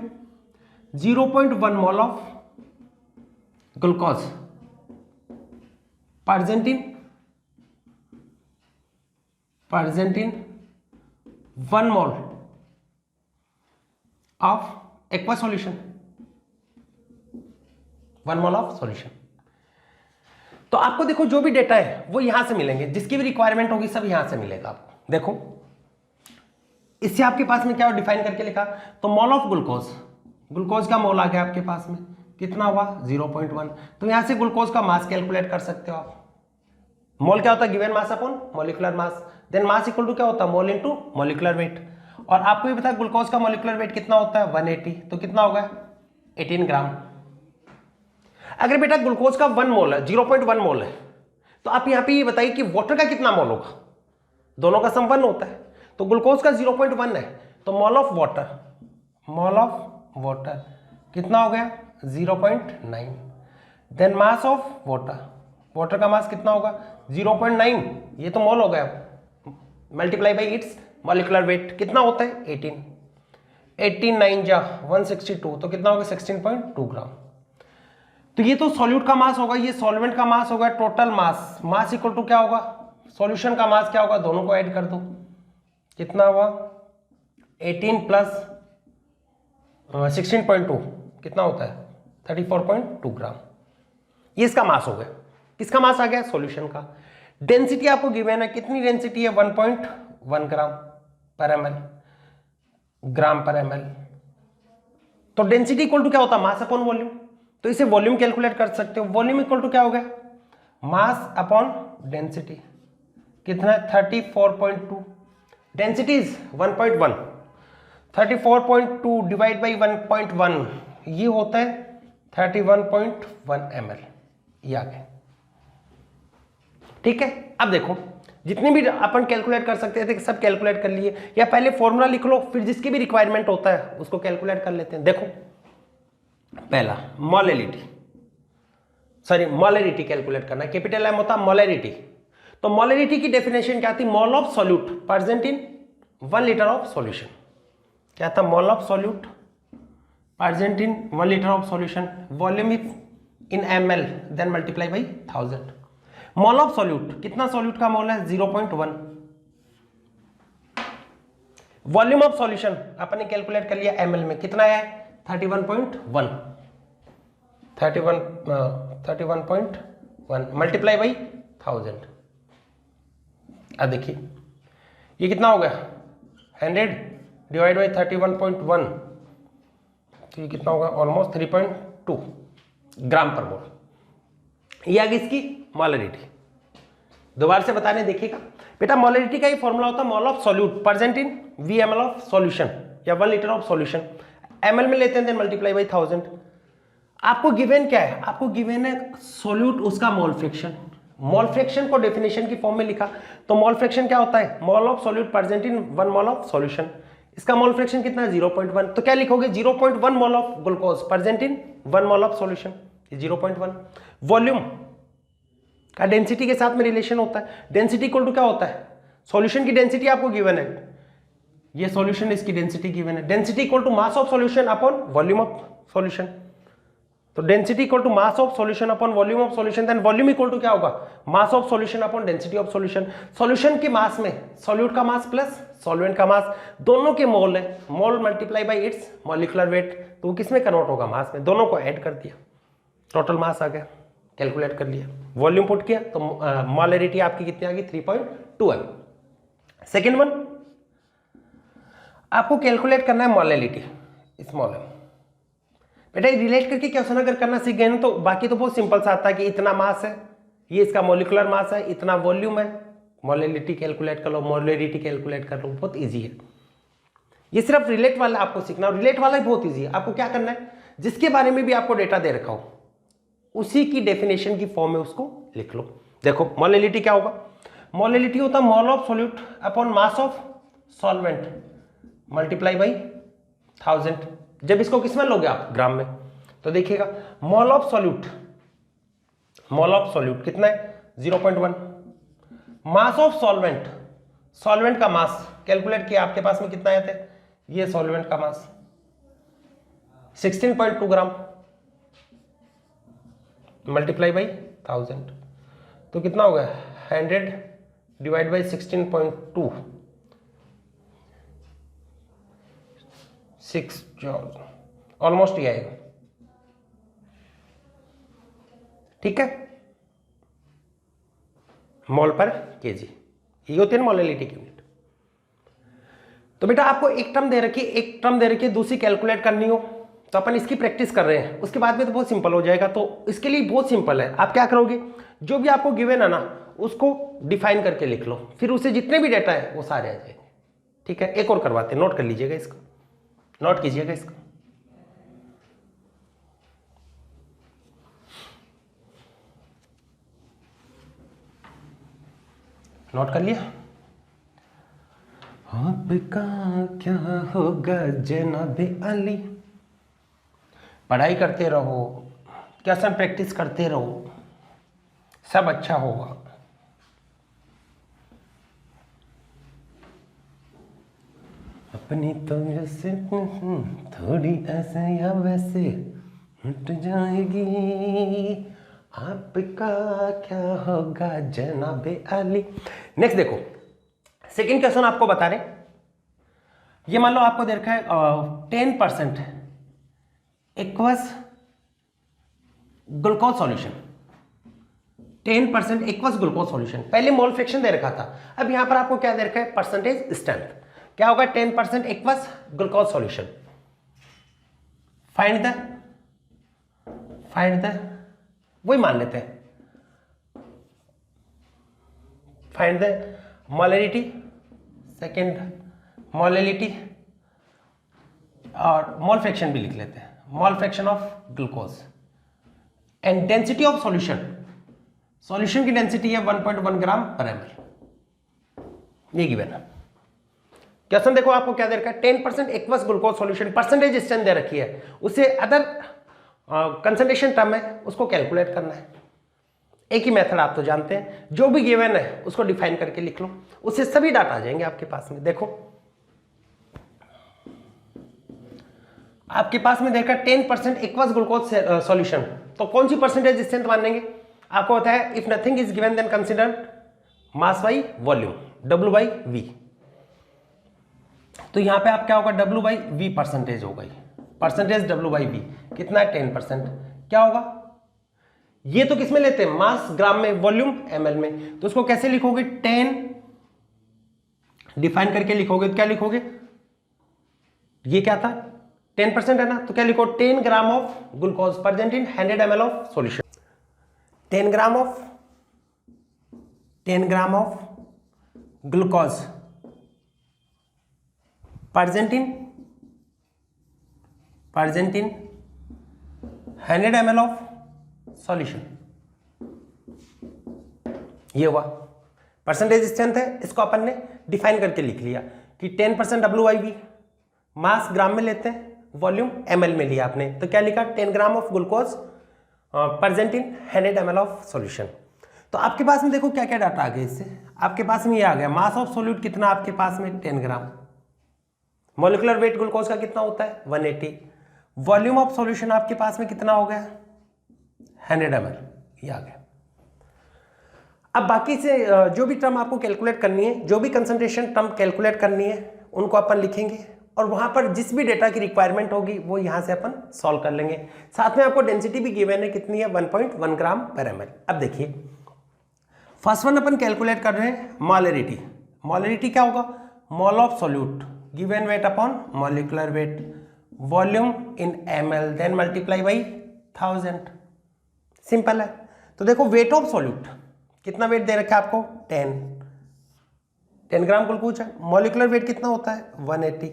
A: 0.1 mole of glucose present in 1 mole of aqua solution, 1 mole of solution. तो आपको देखो जो भी डेटा है वो यहां से मिलेंगे, जिसकी भी रिक्वायरमेंट होगी सब यहां से मिलेगा आपको। देखो इससे आपके पास में क्या डिफाइन करके लिखा, तो मोल ऑफ ग्लूकोज, ग्लूकोज का मोल आ गया आपके पास में कितना हुआ 0.1। तो यहां से ग्लूकोज का मास कैलकुलेट कर सकते हो आप। मोल क्या होता है given mass upon molecular mass, then mass equal to क्या होता है मोल इनटू मॉलिक्यूलर वेट। और आपको ये पता है ग्लूकोज का मॉलिक्यूलर वेट कितना होता है 180, तो कितना होगा 18 ग्राम। अगर बेटा ग्लूकोज का 1 मोल है 0.1 मोल है तो आप यहां पे ये बताइए कि वाटर का कितना मोल होगा, दोनों का सम 1 होता है। तो ग्लूकोज का 0.1 है तो मोल ऑफ वाटर कितना हो गया 0.9। देन मास ऑफ वाटर का मास कितना होगा 0.9, ये तो मोल हो गया, multiply by its molecular weight कितना होता है 18 9 जा 162, तो कितना होगा 16.2 ग्राम। तो ये तो सॉल्यूट का मास होगा, ये सॉल्वेंट का मास होगा, टोटल मास इक्वल टू क्या होगा सॉल्यूशन का मास क्या होगा, दोनों को ऐड कर दो कितना हुआ 18 प्लस 16.2 कितना होता है 34.2 ग्राम। ये इसका मास हो गया, किसका मास आ गया सॉल्यूशन का। डेंसिटी आपको गिवन है, कितनी डेंसिटी है 1.1 ग्राम पर ml। तो डेंसिटी इक्वल टू क्या होता है मास अपॉन वॉल्यूम, तो इसे वॉल्यूम कैलकुलेट कर सकते हो। वॉल्यूम इक्वल टू क्या हो गया मास अपॉन डेंसिटी, कितना है 34.2, डेंसिटी इज 1.1, 34.2 डिवाइड बाई 1.1 ये होता है 31.1 ml, ये आ गया। ठीक है, अब देखो जितने भी अपन कैलकुलेट कर सकते थे सब कैलकुलेट कर लिए, या पहले फॉर्मूला लिख लो फिर जिसकी भी रिक्वायरमेंट होता है उसको कैलकुलेट कर लेते हैं। देखो पहला मोलरिटी कैलकुलेट करना, कैपिटल एम होता है मोलरिटी। तो मोलरिटी की डेफिनेशन क्या थी, mole of solute present in 1 litre of solution. क्या था mole of solute present in 1 litre of solution, volume in ml then multiply by 1000। Mole of solute, कितना सॉल्यूट का मोल है 0.1। वॉल्यूम ऑफ सॉल्यूशन अपने calculate कर लिया ml में, कितना है 31.1 मल्टीप्लाई बाई 1000। अब देखिए ये कितना हो गया 100 डिवाइड बाई 31.1, तो ये कितना होगा ऑलमोस्ट 3.2 ग्राम पर मोल। ये आ गई इसकी मोलरिटी। दोबारा से बताने देखिएगा बेटा, मोलरिटी का ही फॉर्मूला होता है mole of solute present in VmL of solution या 1 लीटर ऑफ सॉल्यूशन, ml में लेते हैं देन मल्टीप्लाई बाई 1000। आपको गिवन क्या है, आपको गिवन है सॉल्यूट उसका मोल फ्रैक्शन। मोल फ्रैक्शन को डेफिनेशन की फॉर्म में लिखा, तो मोल फ्रैक्शन क्या होता है mole of solute present in 1 mole of solution. इसका मोल फ्रैक्शन कितना है 0.1, तो क्या लिखोगे 0.1 mole of glucose present in 1 mole of solution, 0.1। Volume का डेंसिटी के साथ में रिलेशन होता है, डेंसिटी इक्वल टू क्या होता है सॉल्यूशन की डेंसिटी आपको गिवन है, ये सॉल्यूशन इसकी डेंसिटी गिवन है, density equal to mass of solution upon volume of solution. तो density equal to mass of solution upon volume of solution, then volume equal to क्या होगा mass of solution upon density of solution. Solution के mass में solute का mass plus solvent का मास, दोनों के mole है, mole multiply by its molecular weight, तो वो किस में कन्वर्ट होगा मास में, दोनों को ऐड कर दिया टोटल मास आ गया, कैलकुलेट कर लिया, वॉल्यूम पुट किया तो मोलरिटी आपकी कितनी आ गई 3.2 है। सेकेंड वन आपको कैलकुलेट करना है मोलरिटी, स्मॉल है बेटा, रिलेट करके क्वेश्चन अगर करना सीख गए ना तो बाकी तो बहुत सिंपल सा आता है कि इतना मास है, ये इसका मोलिकुलर मास है, इतना वॉल्यूम है, मोलरिटी कैलकुलेट कर लो, मोलरिटी कैलकुलेट कर लो, बहुत इजी है। ये सिर्फ रिलेट वाला आपको सीखना, और रिलेट वाला ही बहुत इजी है। आपको क्या करना है जिसके बारे में भी आपको डेटा दे रखा हो उसी की डेफिनेशन की फॉर्म में उसको लिख लो। देखो मोलरिटी क्या होगा, मोलरिटी होता है mole of solute upon mass of solvent multiply by 1000। जब इसको किस में लोगे आप ग्राम में, तो देखिएगा मोल ऑफ सॉल्यूट कितना है 0.1, मास ऑफ सॉल्वेंट, सॉल्वेंट का मास कैलकुलेट किया आपके पास में कितना आया था, ये सॉल्वेंट का मास 16.2 ग्राम मल्टीप्लाई बाई 1000, तो कितना हो गया 100 डिवाइड बाई 16.2 6 जॉल, ऑलमोस्ट ये आएगा। ठीक है, मोल पर केजी, ये होती है मोलरिटी की यूनिट। तो बेटा आपको एक टर्म दे रखी है, एक टर्म दे रखी है, दूसरी कैलकुलेट करनी हो तो अपन इसकी प्रैक्टिस कर रहे हैं, उसके बाद में तो बहुत सिंपल हो जाएगा। तो इसके लिए बहुत सिंपल है, आप क्या करोगे जो भी आपको गिवन है ना उसको डिफाइन करके लिख लो, फिर उससे जितने भी डेटा है वो सारे आ जाएंगे। ठीक है, एक और करवाते हैं, नोट कर लीजिएगा इसको, नोट कीजिएगा इसको। नोट कर लिया, आपका क्या होगा जनाबे अली, पढ़ाई करते रहो, क्वेश्चन प्रैक्टिस करते रहो, सब अच्छा होगा। अपनी तो जैसे थोड़ी ऐसे या वैसे हट जाएगी, आपका क्या होगा जनाबे अली। नेक्स्ट देखो, सेकंड क्वेश्चन आपको बता रहे, ये मान लो आपको दे रखा है 10% aqueous glucose solution, 10% aqueous glucose solution, पहले मोल फ्रैक्शन दे रखा था, अब यहां पर आपको क्या दे रखा है परसेंटेज स्ट्रेंथ, क्या होगा 10% aqueous glucose solution. Find the वही मान लेते हैं, find the molarity, second molarity, और मोल फ्रैक्शन भी लिख लेते हैं, मोल fraction of glucose and density of solution, solution की डेंसिटी है 1.1 ग्राम पर ml, ये गिवन है। क्वेश्चन देखो आपको क्या दे रखा है 10% aqueous glucose solution, percentage strength दे रखी है, उससे अदर कंसंट्रेशन टर्म है उसको कैलकुलेट करना है। एक ही मेथड आप तो जानते हैं, जो भी गिवन है उसको डिफाइन करके लिख लो, उससे सभी डाटा आ जाएंगे आपके पास में। देखो आपके पास में देखा 10% एक्वस ग्लूकोज सॉल्यूशन, तो कौन सी परसेंटेज स्ट्रेंथ मानेंगे? आपको होता है if nothing is given then consider mass by volume, W by V। तो यहां पे आप क्या होगा, W बाई V परसेंटेज हो गई, परसेंटेज W बाई V कितना है 10%, क्या होगा? ये तो किसमें लेते हैं, मास ग्राम में, वॉल्यूम ml में, तो उसको कैसे लिखोगे, 10 डिफाइन करके लिखोगे, तो क्या लिखोगे, ये क्या था 10% है ना, तो क्या लिखो 10 gram of glucose present in 100 ml of solution, 10 gram of glucose present in 100 ml of solution. ये हुआ परसेंटेज स्ट्रेंथ है, इसको अपन ने डिफाइन करके लिख लिया कि 10% WIV, मास ग्राम में लेते हैं, वॉल्यूम ml में लिया आपने, तो क्या लिखा 10 gram of glucose present in 100 ml of solution. तो आपके पास में देखो क्या क्या डाटा आ गया इससे, आपके पास में ये आ गया मास ऑफ सॉल्यूट कितना आपके पास में 10 ग्राम, मॉलिक्यूलर वेट ग्लूकोज का कितना होता है 180, वॉल्यूम ऑफ सॉल्यूशन आपके पास में कितना हो गया 100 ml, ये आ गया। अब बाकी से जो भी टर्म आपको कैलकुलेट करनी है, जो भी कंसंट्रेशन टर्म कैलकुलेट करनी है, उनको अपन लिखेंगे और वहां पर जिस भी डेटा की रिक्वायरमेंट होगी वो यहां से अपन सॉल्व कर लेंगे। साथ में आपको डेंसिटी भी गिवन है, कितनी है 1.1 ग्राम पर ml। अब देखिए फर्स्ट वन अपन कैलकुलेट कर रहे हैं मॉलरिटी। मॉलरिटी क्या होगा, mole of solute given weight upon molecular weight, volume in ml then multiply by 1000, simple है। तो देखो वेट ऑफ सॉल्यूट, कितना वेट दे रखा है आपको 10 ग्राम ग्लूकोज है, मॉलिक्यूलर वेट कितना होता है 180,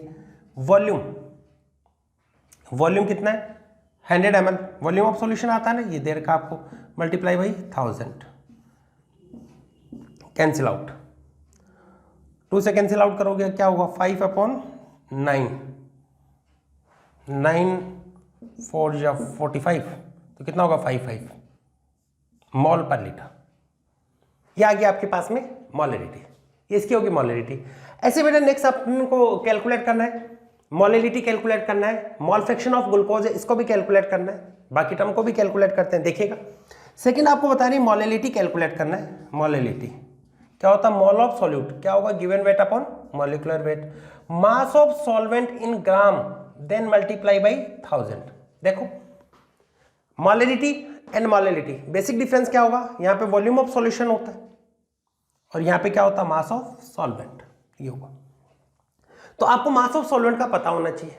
A: वॉल्यूम कितना है 100 ml, वॉल्यूम ऑफ सॉल्यूशन आता है ना, ये दे रखा आपको, मल्टीप्लाई बाई 1000, कैंसिल आउट, 2 से कैंसिल आउट करोगे क्या होगा 5/9, 9 4 या 45, तो कितना होगा 55 मॉल पर लीटर। ये आ गया आपके पास में मॉलरिटी, ये इसकी होगी मॉलरिटी। ऐसे बेटा नेक्स्ट अपन को कैलकुलेट करना है, मॉलरिटी कैलकुलेट करना है, मॉल फ्रैक्शन ऑफ ग्लूकोज है इसको भी कैलकुलेट करना है, बाकी टर्म को भी कैलकुलेट करते हैं, देखिएगा। सेकंड आपको बता रही मॉलरिटी कैलकुलेट करना है। मॉलरिटी क्या होता है, मोल ऑफ सॉल्यूट क्या होगा given weight upon molecular weight, mass of solvent in gram then multiply by 1000। देखो molarity and molarity basic difference क्या होगा, यहाँ पे वॉल्यूम ऑफ सॉल्यूशन होता है और यहाँ पे क्या होता है मास ऑफ सॉल्वेंट, ये होगा। तो आपको मास ऑफ सॉल्वेंट का पता होना चाहिए।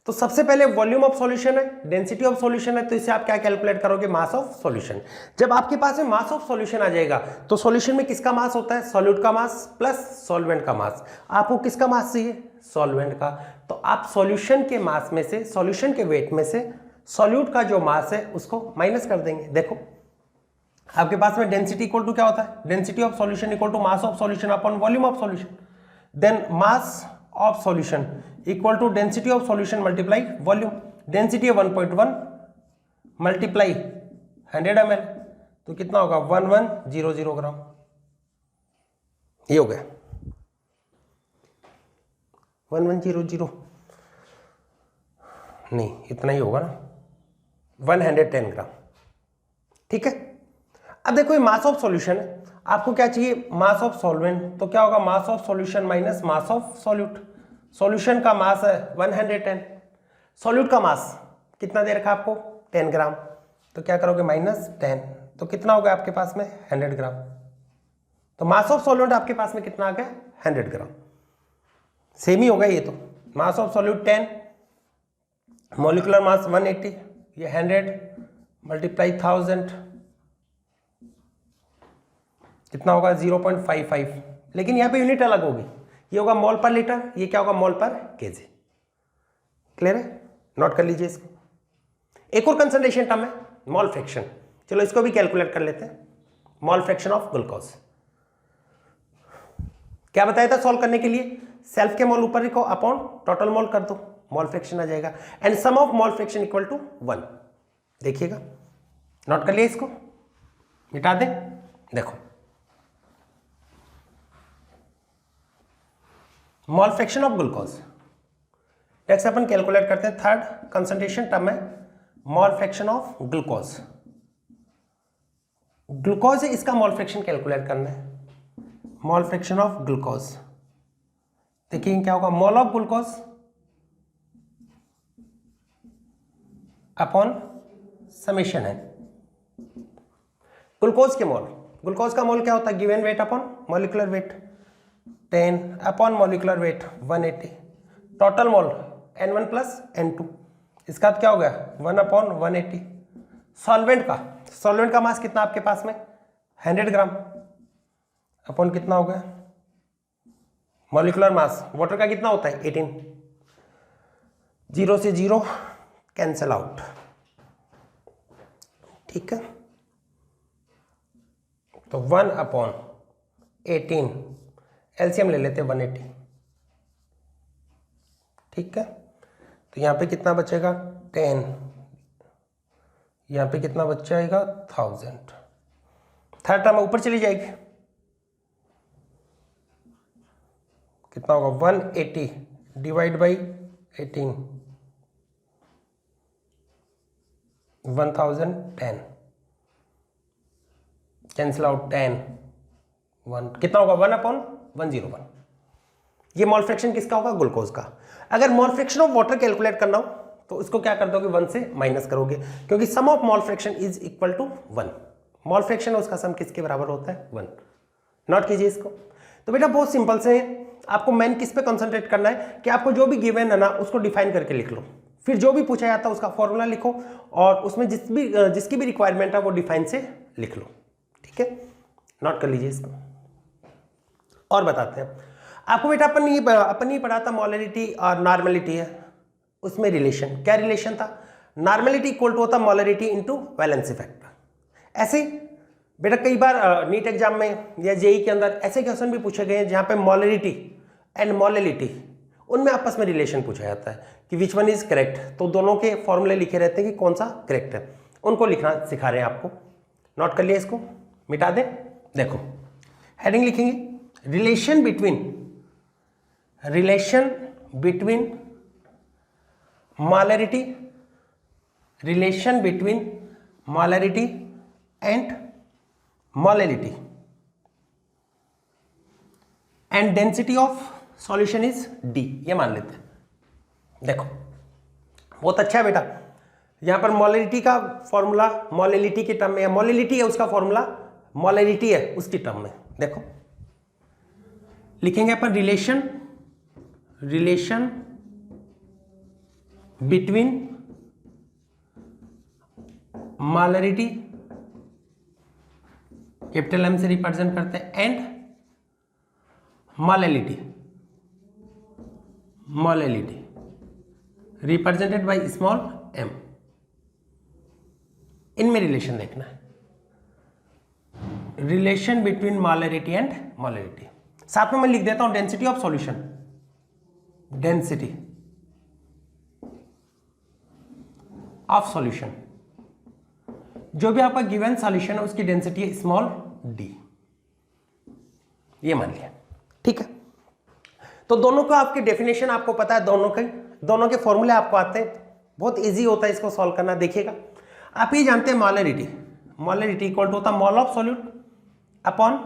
A: तो सबसे पहले वॉल्यूम ऑफ सॉल्यूशन है, डेंसिटी ऑफ सॉल्यूशन है, तो इसे आप क्या कैलकुलेट करोगे मास ऑफ सॉल्यूशन। जब आपके पास में मास ऑफ सॉल्यूशन आ जाएगा तो सॉल्यूशन में किसका मास होता है, सॉल्यूट का मास प्लस सॉल्वेंट का मास। आपको किसका मास चाहिए, सॉल्वेंट का, तो आप सॉल्यूशन के मास में से, सॉल्यूशन के वेट में से सॉल्यूट का जो मास है उसको माइनस कर देंगे। देखो आपके पास में डेंसिटी इक्वल टू क्या होता है, density of solution equal to mass of solution upon volume of solution, then mass of solution equal to density of solution multiply volume. Density है 1.1 मल्टीप्लाई 100 ml, तो कितना होगा 1100 ग्राम, ये हो गया 1100, नहीं इतना ही होगा ना, 110 ग्राम, ठीक है। अब देखो ये मास ऑफ सॉल्यूशन है, आपको क्या चाहिए मास ऑफ सॉल्वेंट, तो क्या होगा mass of solution minus mass of solute. Solution का मास है 110, सॉल्यूट का मास कितना दे रखा आपको 10 ग्राम, तो क्या करोगे माइनस 10, तो कितना होगा आपके पास में 100 ग्राम। तो मास ऑफ सॉल्वेंट आपके पास में कितना आ गया 100 ग्राम, सेम ही होगा ये। तो मास ऑफ सॉल्यूट 10, मॉलिक्यूलर मास 180, ये 100 मल्टीप्लाई 1000 कितना होगा 0.55, लेकिन यहाँ पे यूनिट अलग होगी, ये होगा मोल पर लीटर, ये क्या होगा मोल पर केजी। क्लियर है, नोट कर लीजिए इसको। एक और कंसंट्रेशन टर्म है मोल फ्रैक्शन, चलो इसको भी कैलकुलेट कर लेते हैं। मोल फ्रैक्शन ऑफ ग्लूकोज क्या बताया था सॉल्व करने के लिए, सेल्फ के मोल ऊपर लिखो अपॉन टोटल मोल कर दो, मोल फ्रैक्शन आ जाएगा, and sum of mole fraction equal to 1। देखिएगा, नोट कर लिया, इसको मिटा दें। देखो mole fraction of glucose next अपन कैलकुलेट करते हैं थर्ड कंसंट्रेशन टर्म है mole fraction of glucose. Glucose है, इसका मोल फ्रैक्शन कैलकुलेट करना है, मोल फ्रैक्शन ऑफ ग्लूकोज। देखिए क्या होगा, mole of glucose upon summation है ग्लूकोज के मोल। ग्लूकोज का मोल क्या होता है, given weight upon molecular wait 10 upon molecular wait 180, total mole N1 plus N2, इसका क्या हो गया 1 अपॉन 180। सॉल्वेंट का मास कितना आपके पास में 100 ग्राम अपॉन कितना हो गया मॉलिक्यूलर मास, वाटर का कितना होता है 18, 0 से 0 कैंसल आउट, ठीक है। तो 1 अपॉन 18 एलसीएम ले लेते हैं 180, ठीक है। तो यहाँ पे कितना बचेगा 10, यहाँ पे कितना बच जाएगा 1000। थर्ड टर्म ऊपर चली जाएगी, कितना होगा 180 डिवाइड बाई 18 1010 कैंसिल आउट 10 1 कितना होगा 1 अपॉन 101। ये मोल फ्रैक्शन किसका होगा ग्लूकोज का। अगर मोल फ्रैक्शन ऑफ वाटर कैलकुलेट करना हो तो इसको क्या कर दोगे 1 से माइनस करोगे, क्योंकि sum of mole fraction is equal to 1। Mole fraction उसका सम किसके बराबर होता है 1। नोट कीजिए इसको। तो बेटा बहुत सिंपल से है, आपको मेन किस पे कंसंट्रेट करना है कि आपको जो भी गिवन है ना उसको डिफाइन करके लिख लो, फिर जो भी पूछा जाता है उसका फॉर्मूला लिखो और उसमें जिसकी भी रिक्वायरमेंट है वो डिफाइन से लिख लो, ठीक है। नोट कर लीजिए इसको और बताते हैं आपको। बेटा अपन ही पढ़ा था मोलरिटी और नॉर्मेलिटी है, उसमें रिलेशन क्या रिलेशन था, नॉर्मेलिटी इक्वल टू होता मोलरिटी इनटू वैलेंसी फैक्टर। ऐसे बेटा कई बार नीट एग्जाम में या जेई के अंदर ऐसे क्वेश्चन भी पूछे गए हैं जहां पे मोलरिटी एंड मोललिटी उनमें आपस में रिलेशन पूछा जाता है कि विच वन इज करेक्ट, तो दोनों के फॉर्मूले लिखे रहते हैं कि कौन सा करेक्ट है, उनको लिखना सिखा रहे हैं आपको। नोट कर लिया, इसको मिटा दें। देखो हेडिंग लिखेंगे relation between molarity and molality and density of solution is D, ये मान लेते हैं। देखो बहुत अच्छा है बेटा, यहां पर मोलरिटी का फॉर्मूला मोललिटी के टर्म में, मोललिटी है उसका फॉर्मूला मोलरिटी है उसकी टर्म में। देखो लिखेंगे अपन relation between molarity capital M से रिप्रेजेंट करते हैं and molality represented by small M. इनमें रिलेशन देखना है, relation between molarity and molality. साथ में मैं लिख देता हूं density of solution, density of solution, जो भी आपका गिवन सॉल्यूशन है उसकी डेंसिटी है स्मॉल डी, ये मान लिया, ठीक है। तो दोनों का आपकी डेफिनेशन आपको पता है, दोनों के फॉर्मूले आपको आते हैं, बहुत इजी होता है इसको सॉल्व करना। देखिएगा आप ये जानते हैं मोलरिटी इक्वल टू होता है mole of solute upon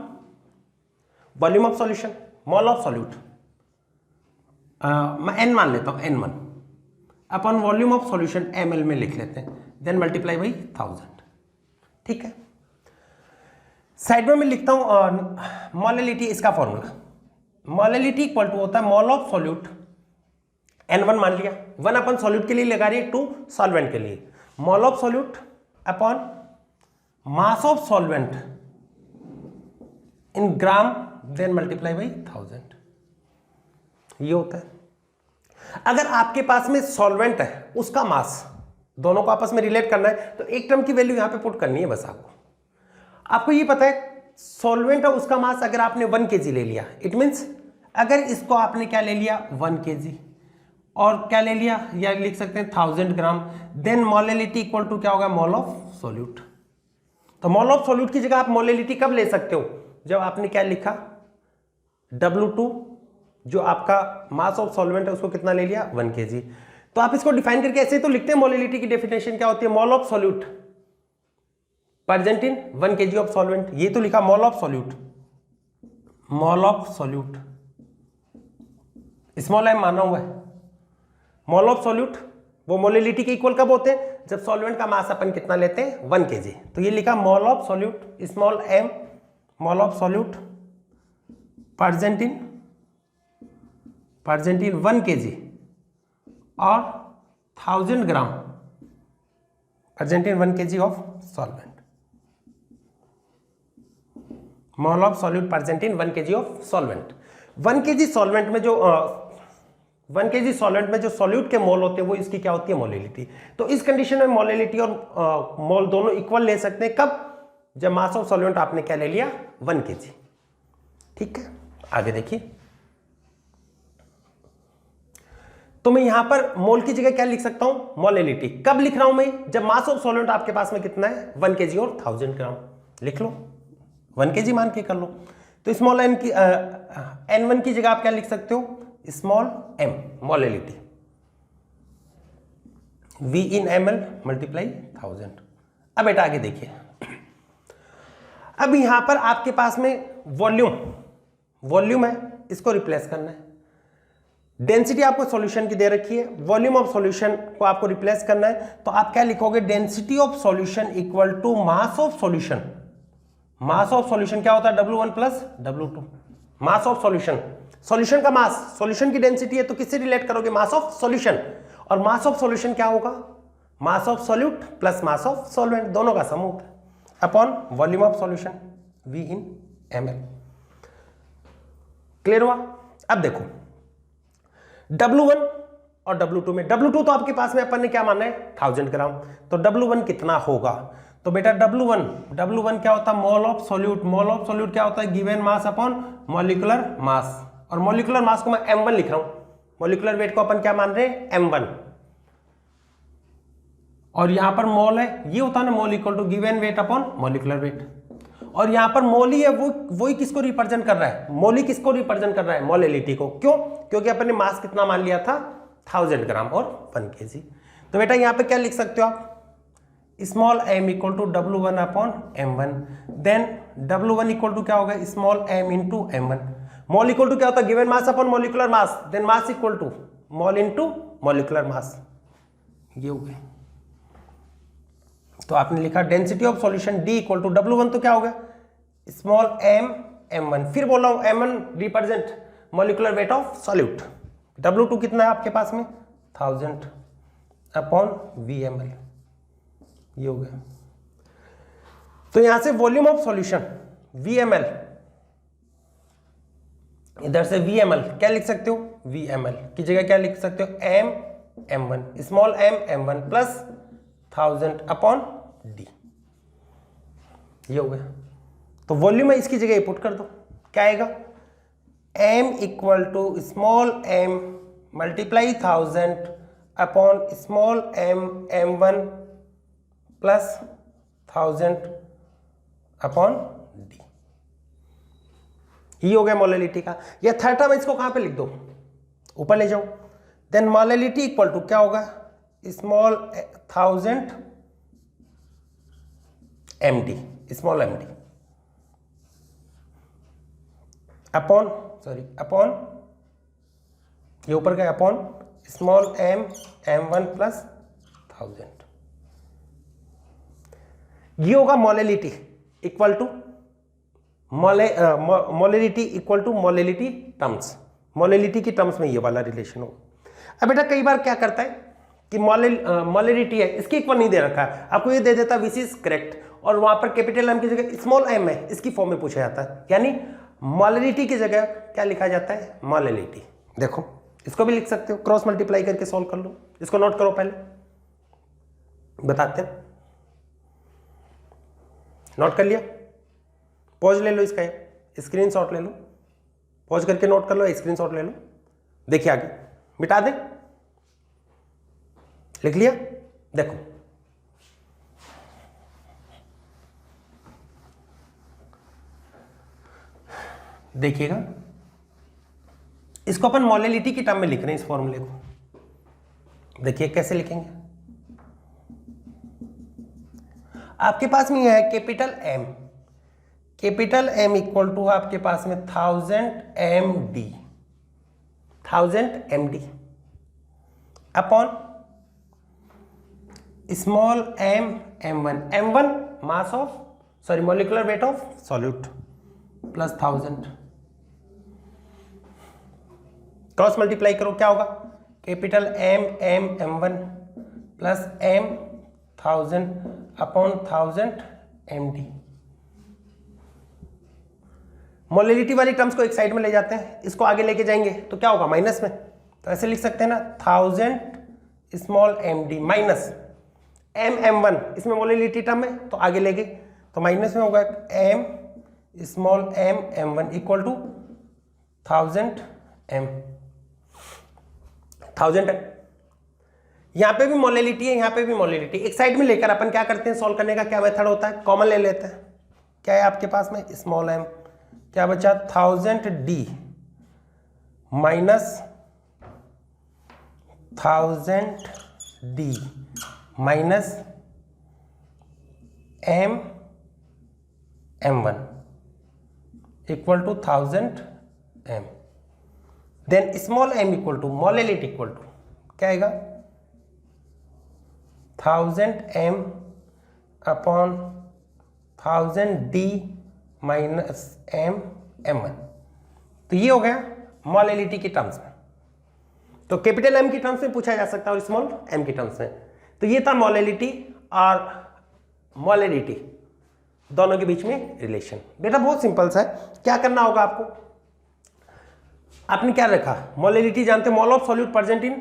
A: volume of solution. Mole of solute मैं n मान लेता हूं, N1 upon volume of solution ml में लिख लेते हैं, देन मल्टीप्लाई बाई 1000, ठीक है। साइड में मैं लिखता हूं मोललिटी, इसका फॉर्मूला मोललिटी इक्वल टू होता है मोल ऑफ सॉल्यूट N1 मान लिया, 1 अपन सॉल्यूट के लिए लगा रही है, 2 सॉल्वेंट के लिए, mole of solute upon mass of solvent in gram then multiply by 1000, ये होता है। अगर आपके पास में सॉल्वेंट है उसका मास, दोनों को आपस में रिलेट करना है तो एक टर्म की वैल्यू यहां पे पुट करनी है बस। आपको ये पता है सॉल्वेंट है उसका मास अगर आपने 1 kg ले लिया, इट मीन्स अगर इसको आपने क्या ले लिया 1 kg और क्या ले लिया, या लिख सकते हैं 1000 ग्राम, देन मोललिटी इक्वल टू क्या होगा मोल ऑफ सॉल्यूट। तो मोल ऑफ सॉल्यूट की जगह आप मोललिटी कब ले सकते हो, जब आपने क्या लिखा W2 जो आपका मास ऑफ सॉल्वेंट है उसको कितना ले लिया 1 kg। तो आप इसको डिफाइन करके ऐसे तो लिखते हैं, मोलिलिटी की डेफिनेशन क्या होती है, mole of solute present in 1 kg of solvent. ये तो लिखा मोल of solute, mole of solute small m माना हुआ है। मोल ऑफ सॉल्यूट वो मोलिलिटी के इक्वल कब होते हैं, जब सॉल्वेंट का मास अपन कितना लेते हैं 1 kg। तो ये लिखा मोल of solute small m, mole of solute present in 1 kg और 1000 ग्राम present in 1 kg of solvent. Mole of solute present in 1 kg of solvent. 1 kg solvent में जो 1 kg सॉल्वेंट में जो सॉल्यूट के मोल होते हैं वो इसकी क्या होती है, मोलिलिटी। तो इस कंडीशन में मोलिलिटी और मोल दोनों इक्वल ले सकते हैं, कब, जब मास ऑफ सॉल्वेंट आपने क्या ले लिया 1 kg। ठीक है, आगे देखिए। तो मैं यहां पर मोल की जगह क्या लिख सकता हूं, मोलिलिटी। कब लिख रहा हूं मैं, जब मास ऑफ सॉल्वेंट आपके पास में कितना है 1 kg और 1000 ग्राम। लिख लो 1 kg मान के कर लो। तो स्मॉल n की n1 की जगह आप क्या लिख सकते हो, स्मॉल m मोलिलिटी v इन ml मल्टीप्लाई 1000। अब बेटा आगे देखिए। अब यहां पर आपके पास में वॉल्यूम है, इसको रिप्लेस करना है। डेंसिटी आपको सॉल्यूशन की दे रखी है, वॉल्यूम ऑफ सॉल्यूशन को आपको रिप्लेस करना है। तो आप क्या लिखोगे, density of solution equal to mass of solution. Mass of solution क्या होता है, W1 plus W2। Mass of solution का मास, सॉल्यूशन की डेंसिटी है तो किससे रिलेट करोगे, मास ऑफ सॉल्यूशन। और मास ऑफ सॉल्यूशन क्या होगा, mass of solute plus mass of solvent, दोनों का सम होता है, upon volume of solution V in ml। Clear हुआ। अब देखो W1 और W2 में, W2 तो आपके पास में अपन ने क्या माना है 1000 ग्राम, तो W1 कितना होगा। तो बेटा W1 क्या होता है, mole of solute. Mole of solute क्या होता है, गिवन मास अपॉन मॉलिक्यूलर मास। और मॉलिक्यूलर मास को मैं m1 लिख रहा हूं, मॉलिक्यूलर वेट को अपन क्या मान रहे हैं m1। और यहां पर मोल है, ये होता है ना mole equal to given weight upon molecular weight. और यहां पर मोली है, वो ही किसको रिप्रेजेंट कर रहा है, मोली किसको रिप्रेजेंट कर रहा है, मोलिलिटी को। क्यों, क्योंकि अपन ने मास कितना मान लिया था 1000 ग्राम और 1 kg। तो बेटा यहां पे क्या लिख सकते हो आप, small m equal to W1 upon m1। Then W1 equal to क्या होगा, small m into m1। Mole equal to क्या होता है, given mass upon molecular mass. Then mass equal to mole into molecular mass. ये हो गया। तो आपने लिखा density of solution D equal to W1 तो क्या होगा, स्मॉल m m1। फिर बोल रहा हूं m1 represent molecular weight of solute. W2 कितना है आपके पास में 1000 अपॉन VmL। ये हो गया। तो यहां से वॉल्यूम ऑफ सॉल्यूशन VmL, इधर से VmL क्या लिख सकते हो, VmL की जगह क्या लिख सकते हो, m m1 small m m1 plus 1000 upon D। ये हो गया। तो वॉल्यूम है, इसकी जगह पुट कर दो, क्या आएगा, m equal to small m multiply 1000 upon small m m1 plus 1000 upon D। ये हो गया मोलिलिटी का। या थर्ड टर्म इसको कहां पे लिख दो, ऊपर ले जाओ। देन मोलिलिटी इक्वल टू क्या होगा, small 1000 md, small md upon ये ऊपर का upon small m m1 plus 1000। ये होगा molality equal to molality equal to molality terms. मोलिलिटी की टर्म्स में ये वाला रिलेशन हो। अब बेटा कई बार क्या करता है कि मोलिलिटी है, इसकी इक्वल नहीं दे रखा है, आपको ये दे देता विच इज करेक्ट, और वहां पर कैपिटल M की जगह स्मॉल m है, इसकी फॉर्म में पूछा जाता है। यानी मोलिलिटी की जगह क्या लिखा जाता है, मोलिलिटी। देखो इसको भी लिख सकते हो, क्रॉस मल्टीप्लाई करके सॉल्व कर लो। इसको नोट करो, पहले बताते हैं। नोट कर लिया, पॉज ले लो, इसका स्क्रीनशॉट ले लो, पॉज करके नोट कर लो, स्क्रीनशॉट ले लो। देखिए आगे मिटा दे, लिख लिया। देखो देखिएगा, इसको अपन मोलेलिटी की टर्म में लिख रहे हैं इस फॉर्मूले को। देखिए कैसे लिखेंगे। आपके पास में यह है कैपिटल एम इक्वल टू आपके पास में 1000 md upon small m1 mass of molecular weight of solute plus 1000 cross multiply करो क्या होगा, capital m1 plus m1000 upon 1000 md। Molality वाली टर्म्स को एक साइड में ले जाते हैं, इसको आगे लेके जाएंगे तो क्या होगा माइनस में, तो ऐसे लिख सकते हैं ना 1000 स्मॉल md माइनस m1, इसमें मोलिलिटी टर्म है तो आगे ले गए तो माइनस में होगा m small m1 equal to 1000 है। यहां पे भी मोलिलिटी है, यहां पे भी मोलिलिटी, एक साइड में लेकर अपन क्या करते हैं, सॉल्व करने का क्या मेथड होता है, कॉमन ले लेते हैं। क्या है आपके पास में स्मॉल m, क्या बचा 1000d minus 1000d minus m1 equal to 1000 m। Then small m equal to molality equal to क्या आएगा 1000 m upon 1000d minus m1। तो ये हो गया मोलिलिटी की टर्म्स में। तो कैपिटल M की टर्म्स में पूछा जा सकता है और स्मॉल m की टर्म्स में। तो ये था मोलिलिटी और मोलिलिटी दोनों के बीच में रिलेशन। बेटा बहुत सिंपल सा है, क्या करना होगा आपको, आपने क्या रखा, मोलिलिटी जानते हैं, मोल of solute present in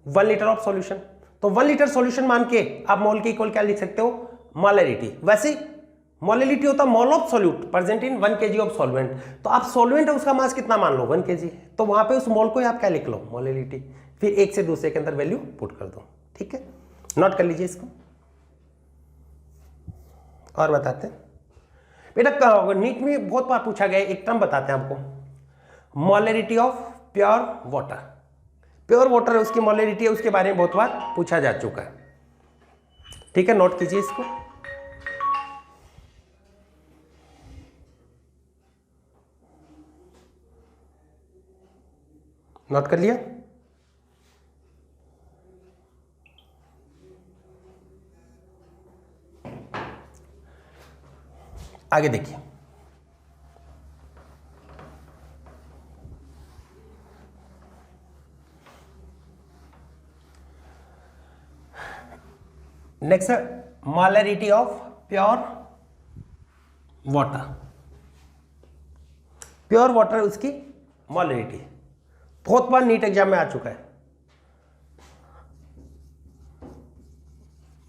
A: 1 litre of solution. तो 1 लीटर सॉल्यूशन मान के आप मोल के इक्वल क्या लिख सकते हो, मोलिलिटी। वैसे मोलिलिटी होता है mole of solute present in 1 kg of solvent. तो आप सॉल्वेंट है उसका मास कितना मान लो 1 kg, तो वहां पे उस मोल को आप क्या लिख लो मोलिलिटी, फिर एक से दूसरे के अंदर वैल्यू पुट कर दो। ठीक है, नोट कर लीजिए इसको। और बताते हैं बेटा, नीट में बहुत बार पूछा गया, एक टर्म बताते हैं आपको, molality of pure water. Pure water है उसकी मोलिलिटी है, उसके बारे में बहुत बार पूछा जा चुका है। ठीक है, नोट कीजिए इसको। नोट कर लिया। आगे देखिए, नेक्स्ट है molality of pure water. Pure water उसकी मोलिलिटी बहुत बार नीट एग्जाम में आ चुका है।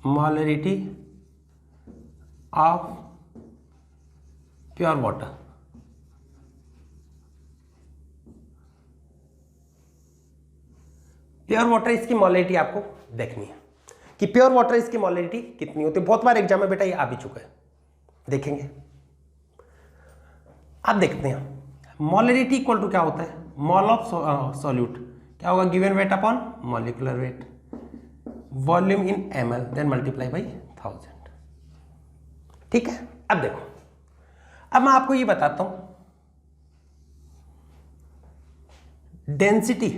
A: Molality of pure water, pure water इसकी मोलिलिटी आपको देखनी है कि प्योर वाटर इसकी मोलिलिटी कितनी होती है। बहुत बार एग्जाम में बेटा ये आ भी चुका है, देखेंगे। आप देखते हैं मोलिलिटी इक्वल टू क्या होता है, मोल ऑफ सॉल्यूट क्या होगा, given weight upon molecular weight, volume in ml, then multiply by 1000। ठीक है, अब देखो, अब मैं आपको ये बताता हूं density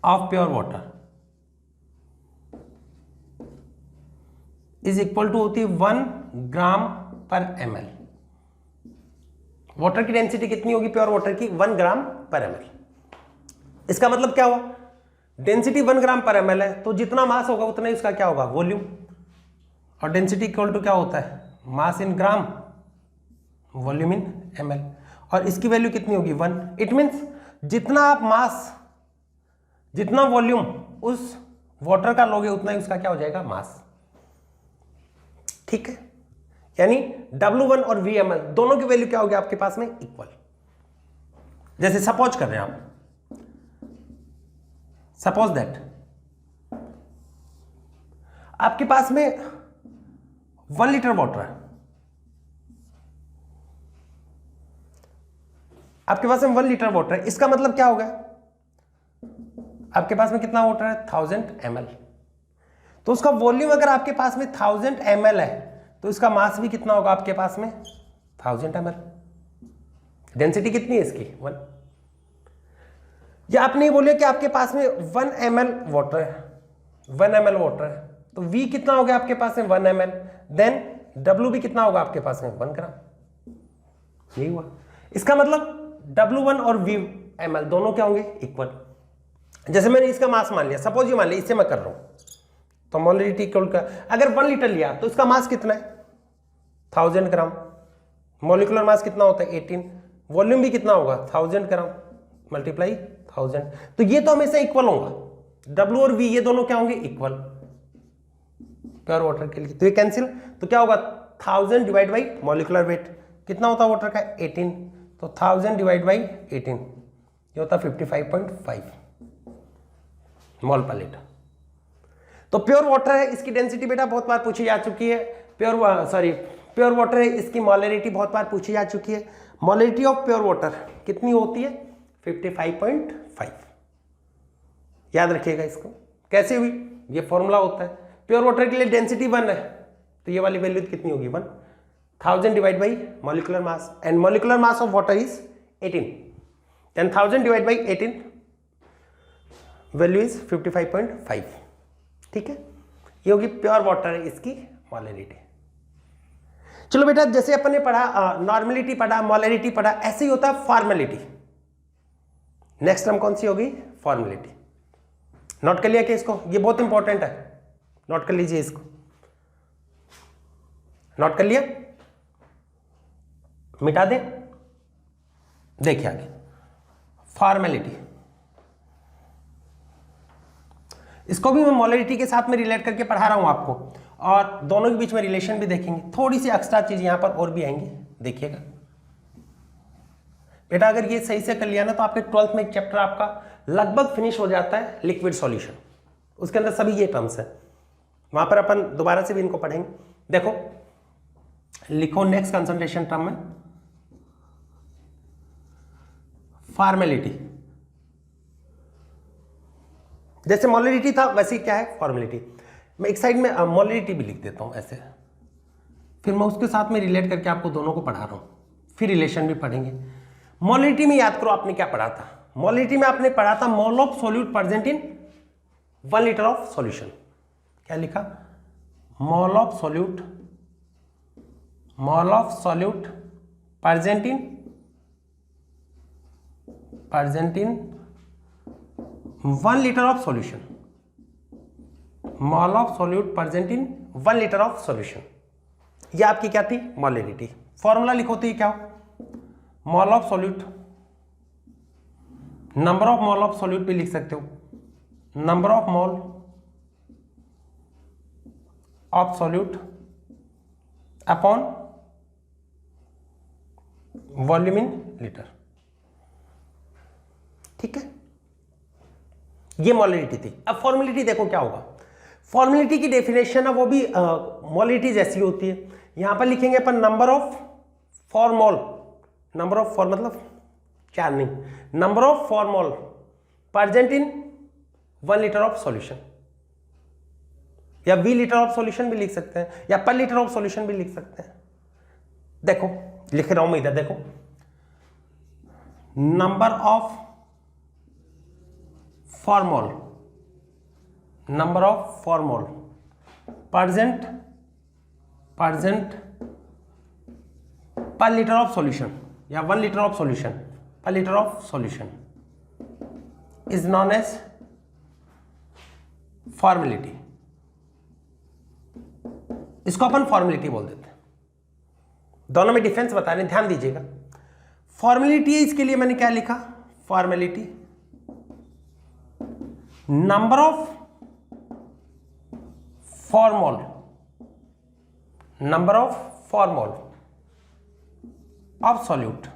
A: of pure water is equal to होती है 1 ग्राम पर ml। वाटर की डेंसिटी कितनी होगी प्योर वाटर की, 1 ग्राम पर ml। इसका मतलब क्या हुआ, डेंसिटी 1 ग्राम पर ml है, तो जितना मास होगा उतना ही उसका क्या होगा वॉल्यूम। और डेंसिटी इक्वल टू क्या होता है, मास in gram volume in ml, और इसकी वैल्यू कितनी होगी 1। इट मीन्स जितना आप मास, जितना वॉल्यूम उस वाटर का लोगे उतना ही उसका क्या हो जाएगा मास। ठीक है, यानी W1 और VML दोनों की वैल्यू क्या होगी आपके पास में इक्वल। जैसे सपोज कर रहे हैं आप, सपोज दैट आपके पास में 1 लीटर वाटर है, आपके पास में 1 लीटर वाटर है, इसका मतलब क्या होगा, आपके पास में कितना वाटर है 1000 ml। तो उसका वॉल्यूम अगर आपके पास में 1000 ml है तो इसका मास भी कितना होगा आपके पास में 1000 ml। डेंसिटी कितनी है इसकी 1। या आपने बोले कि आपके पास में 1 ml वाटर है, 1 ml वाटर है, तो V कितना हो गया आपके पास में 1 ml, देन W भी कितना होगा आपके पास में 1 ग्राम। यही हुआ, इसका मतलब W1 और V ml दोनों क्या होंगे इक्वल। जैसे मैंने इसका मास मान लिया, सपोज ये मान लिया, इससे मैं कर रहा हूं, तो मोलरिटी इक्वल का अगर 1 लीटर लिया तो इसका मास कितना है 1000 ग्राम, मॉलिक्यूलर मास कितना होता है 18, वॉल्यूम भी कितना होगा 1000 ग्राम मल्टीप्लाई 1000, तो ये तो हमेशा इक्वल होगा, W और V ये दोनों क्या होंगे इक्वल प्योर वाटर के लिए। तो ये कैंसिल, तो क्या होगा 1000 डिवाइड बाई मॉलिक्यूलर वेट कितना होता है वाटर का 18, तो 1000 डिवाइड बाई 18 ये होता 55.5 मोल पर लीटर। तो प्योर वाटर है, इसकी डेंसिटी बेटा बहुत बार पूछी जा चुकी है, प्योर वाटर है, इसकी मोलरिटी बहुत बार पूछी जा चुकी है। मोलरिटी ऑफ प्योर वाटर कितनी होती है 55.5। याद रखिएगा इसको, कैसे हुई, ये फॉर्मूला होता है, प्योर वाटर के लिए डेंसिटी 1 है तो ये वाली वैल्यू कितनी होगी 1, 1000 divide by molecular mass, and molecular mass of water is 18, then 1000 divide by 18 value is 55.5। ठीक है, ये होगी प्योर वाटर है इसकी मोलरिटी। चलो बेटा, जैसे अपन ने पढ़ा नॉर्मेलिटी पढ़ा, मोलरिटी पढ़ा, ऐसे ही होता है फॉर्मेलिटी। नेक्स्ट टर्म कौन सी होगी फॉर्मेलिटी। नोट कर लिया क्या इसको, ये बहुत इंपॉर्टेंट है, नोट कर लीजिए इसको, नोट कर लिया, मिटा दे। देखिए आगे फॉर्मेलिटी, इसको भी मैं मोलरिटी के साथ में रिलेट करके पढ़ा रहा हूं आपको, और दोनों के बीच में रिलेशन भी देखेंगे, थोड़ी सी एक्स्ट्रा चीज यहां पर और भी आएंगी, देखिएगा बेटा। अगर ये सही से कर लिया ना तो आपके 12th में एक चैप्टर आपका लगभग फिनिश हो जाता है, लिक्विड सॉल्यूशन, उसके अंदर सभी ये टर्म्स है, वहां पर अपन दोबारा से भी इनको पढ़ेंगे। देखो लिखो नेक्स्ट कंसंट्रेशन टर्म में फॉर्मेलिटी, जैसे मोलरिटी था वैसे क्या है फॉर्मेलिटी। मैं एक साइड में मोलरिटी भी लिख देता हूं ऐसे, फिर मैं उसके साथ में रिलेट करके आपको दोनों को पढ़ा रहा हूं, फिर रिलेशन भी पढ़ेंगे। मोलरिटी में याद करो आपने क्या पढ़ा था, मोलरिटी में आपने पढ़ा था mole of solute present in 1 litre of solution. क्या लिखा, mole of solute present in 1 litre of solution, mole of solute present in 1 litre of solution, ये आपकी क्या थी मोलरिटी। फॉर्मूला लिखो तो ये क्या हो, mole of solute, number of mole of solute भी लिख सकते हो, number of mole of solute upon volume in litre. ठीक है, ये मोलरिटी थी। अब फॉर्मेलिटी देखो क्या होगा, फॉर्मेलिटी की डेफिनेशन है वो भी मोलरिटी जैसी होती है। यहां पर लिखेंगे अपन number of for mole, number of for मतलब 4 नहीं, number of for mole present in 1 litre of solution, या V लीटर ऑफ सॉल्यूशन भी लिख सकते हैं, या पर लीटर ऑफ सॉल्यूशन भी लिख सकते हैं। देखो लिख रहा हूं मैं इधर, देखो number of formol, number of formol present per litre of solution, या 1 litre of solution, per litre of solution is known as formality. इसको अपन फॉर्मेलिटी बोल देते हैं, दोनों में डिफरेंस बताने ध्यान दीजिएगा। फॉर्मेलिटी इसके लिए मैंने क्या लिखा, formality number of formol, number of formol of solute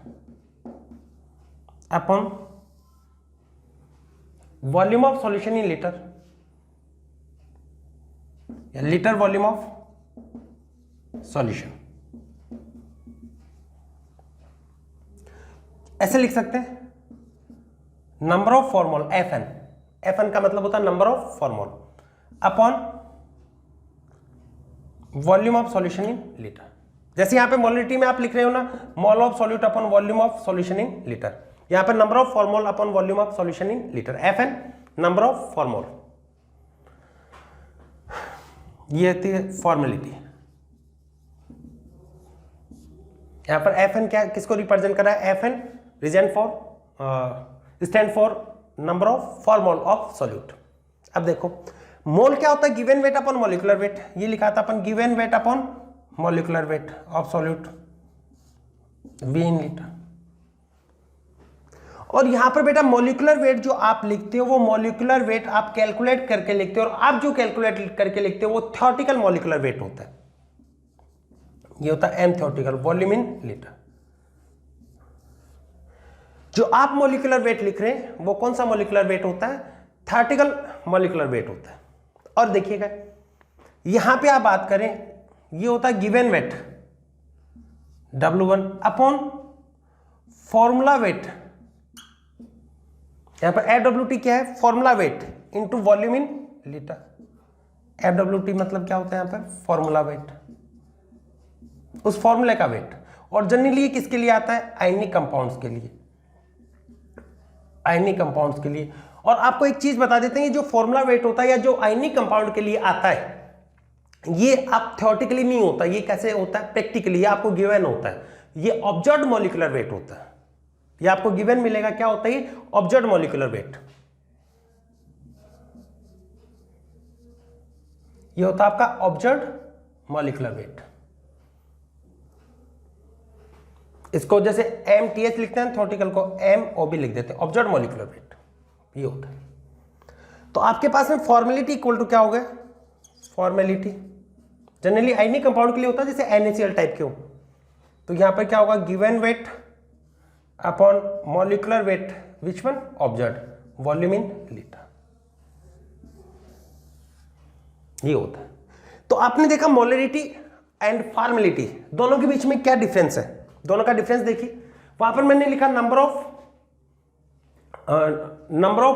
A: upon volume of solution in litre, या लीटर वॉल्यूम ऑफ सॉल्यूशन। ऐसे लिख सकते हैं number of formol Fn, Fn का मतलब होता है number of formol upon volume of solution in litre. जैसे यहां पे मोलिटी में आप लिख रहे हो ना, mole of solute upon volume of solution in litre, यहां पे number of formol upon volume of solution in litre, Fn number of formol. ये थी फॉर्मेलिटी। यहां पर Fn क्या किसको रिप्रेजेंट कर रहा है? Fn stand for number of formol of solute. अब देखो मोल क्या होता है? Given weight upon molecular weight. ये लिखा था अपन given weight upon molecular weight of solute V in litre. और यहां पर बेटा मॉलिक्यूलर वेट जो आप लिखते हो वो मॉलिक्यूलर वेट आप कैलकुलेट करके लिखते हो, और आप जो कैलकुलेट करके लिखते हो वो थ्योरेटिकल मॉलिक्यूलर वेट होता है। ये होता है m theoretical volume in litre. जो आप मॉलिक्यूलर वेट लिख रहे हैं वो कौन सा मॉलिक्यूलर वेट होता है? थ्योरेटिकल मॉलिक्यूलर वेट होता है। और देखिएगा यहां पे आप बात करें, ये होता है given wait W1 upon formula wait. यहां पर FWT क्या है? Formula weight into volume in litre. FWT मतलब क्या होता है? यहां पर फॉर्मूला वेट, उस फॉर्मूले का वेट। और जनरली ये किसके लिए आता है? आयनिक कंपाउंड्स के लिए, आयनिक कंपाउंड्स के लिए। और आपको एक चीज बता देते हैं, ये जो फॉर्मूला वेट होता है या जो आयनिक कंपाउंड के लिए आता है, ये आप थ्योरेटिकली नहीं होता, ये कैसे होता है? प्रैक्टिकली। ये आपको गिवन होता है, ये ऑब्जर्व्ड मॉलिक्यूलर वेट होता है। ये आपको गिवन मिलेगा, क्या होता है? ये ऑब्जर्व्ड मॉलिक्यूलर वेट। ये होता है आपका ऑब्जर्व्ड मॉलिक्यूलर वेट। इसको जैसे MTH लिखते हैं, थ्योरेटिकल को MOB लिख देते हैं, ऑब्जर्व्ड मॉलिक्यूलर वेट। ये होता है। तो आपके पास में फॉर्मेलिटी इक्वल टू क्या हो गया? फॉर्मेलिटी जनरली आयनिक कंपाउंड के लिए होता है, जैसे NaCl टाइप के हो, तो यहां पर क्या होगा? Given weight upon molecular wait, which one? Observed volume in litre. ये होता है। तो आपने देखा मोलरिटी एंड फॉर्मेलिटी दोनों के बीच में क्या डिफरेंस है? दोनों का डिफरेंस देखिए। वहां पर मैंने लिखा number of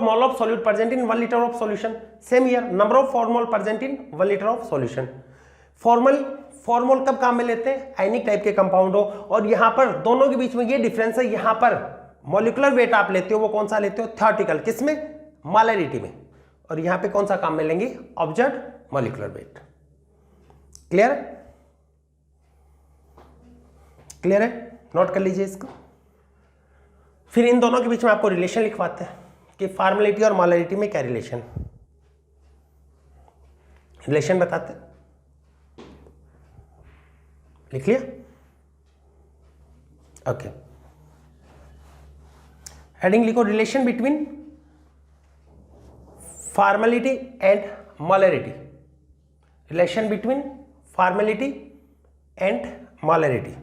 A: mole of solute present in 1 litre of solution. Same here number of formol present in 1 litre of solution. Formol कब काम में लेते हैं? आयनिक टाइप के कंपाउंड हो। और यहां पर दोनों के बीच में ये डिफरेंस है, यहां पर मॉलिक्यूलर वेट आप लेते हो वो कौन सा लेते हो? थ्योरेटिकल। किसमें? मोलरिटी में। और यहां पे कौन सा काम में लेंगे? Observed molecular weight. Clear? Clear है? नोट कर लीजिए इसको। फिर इन दोनों के बीच में आपको रिलेशन लिखवाते हैं कि फॉर्मेलिटी और मोलरिटी में क्या रिलेशन बताते हैं। लिख लिया? ओके। हेडिंग लिखो, relation between formality and molarity. Relation between formality and molarity.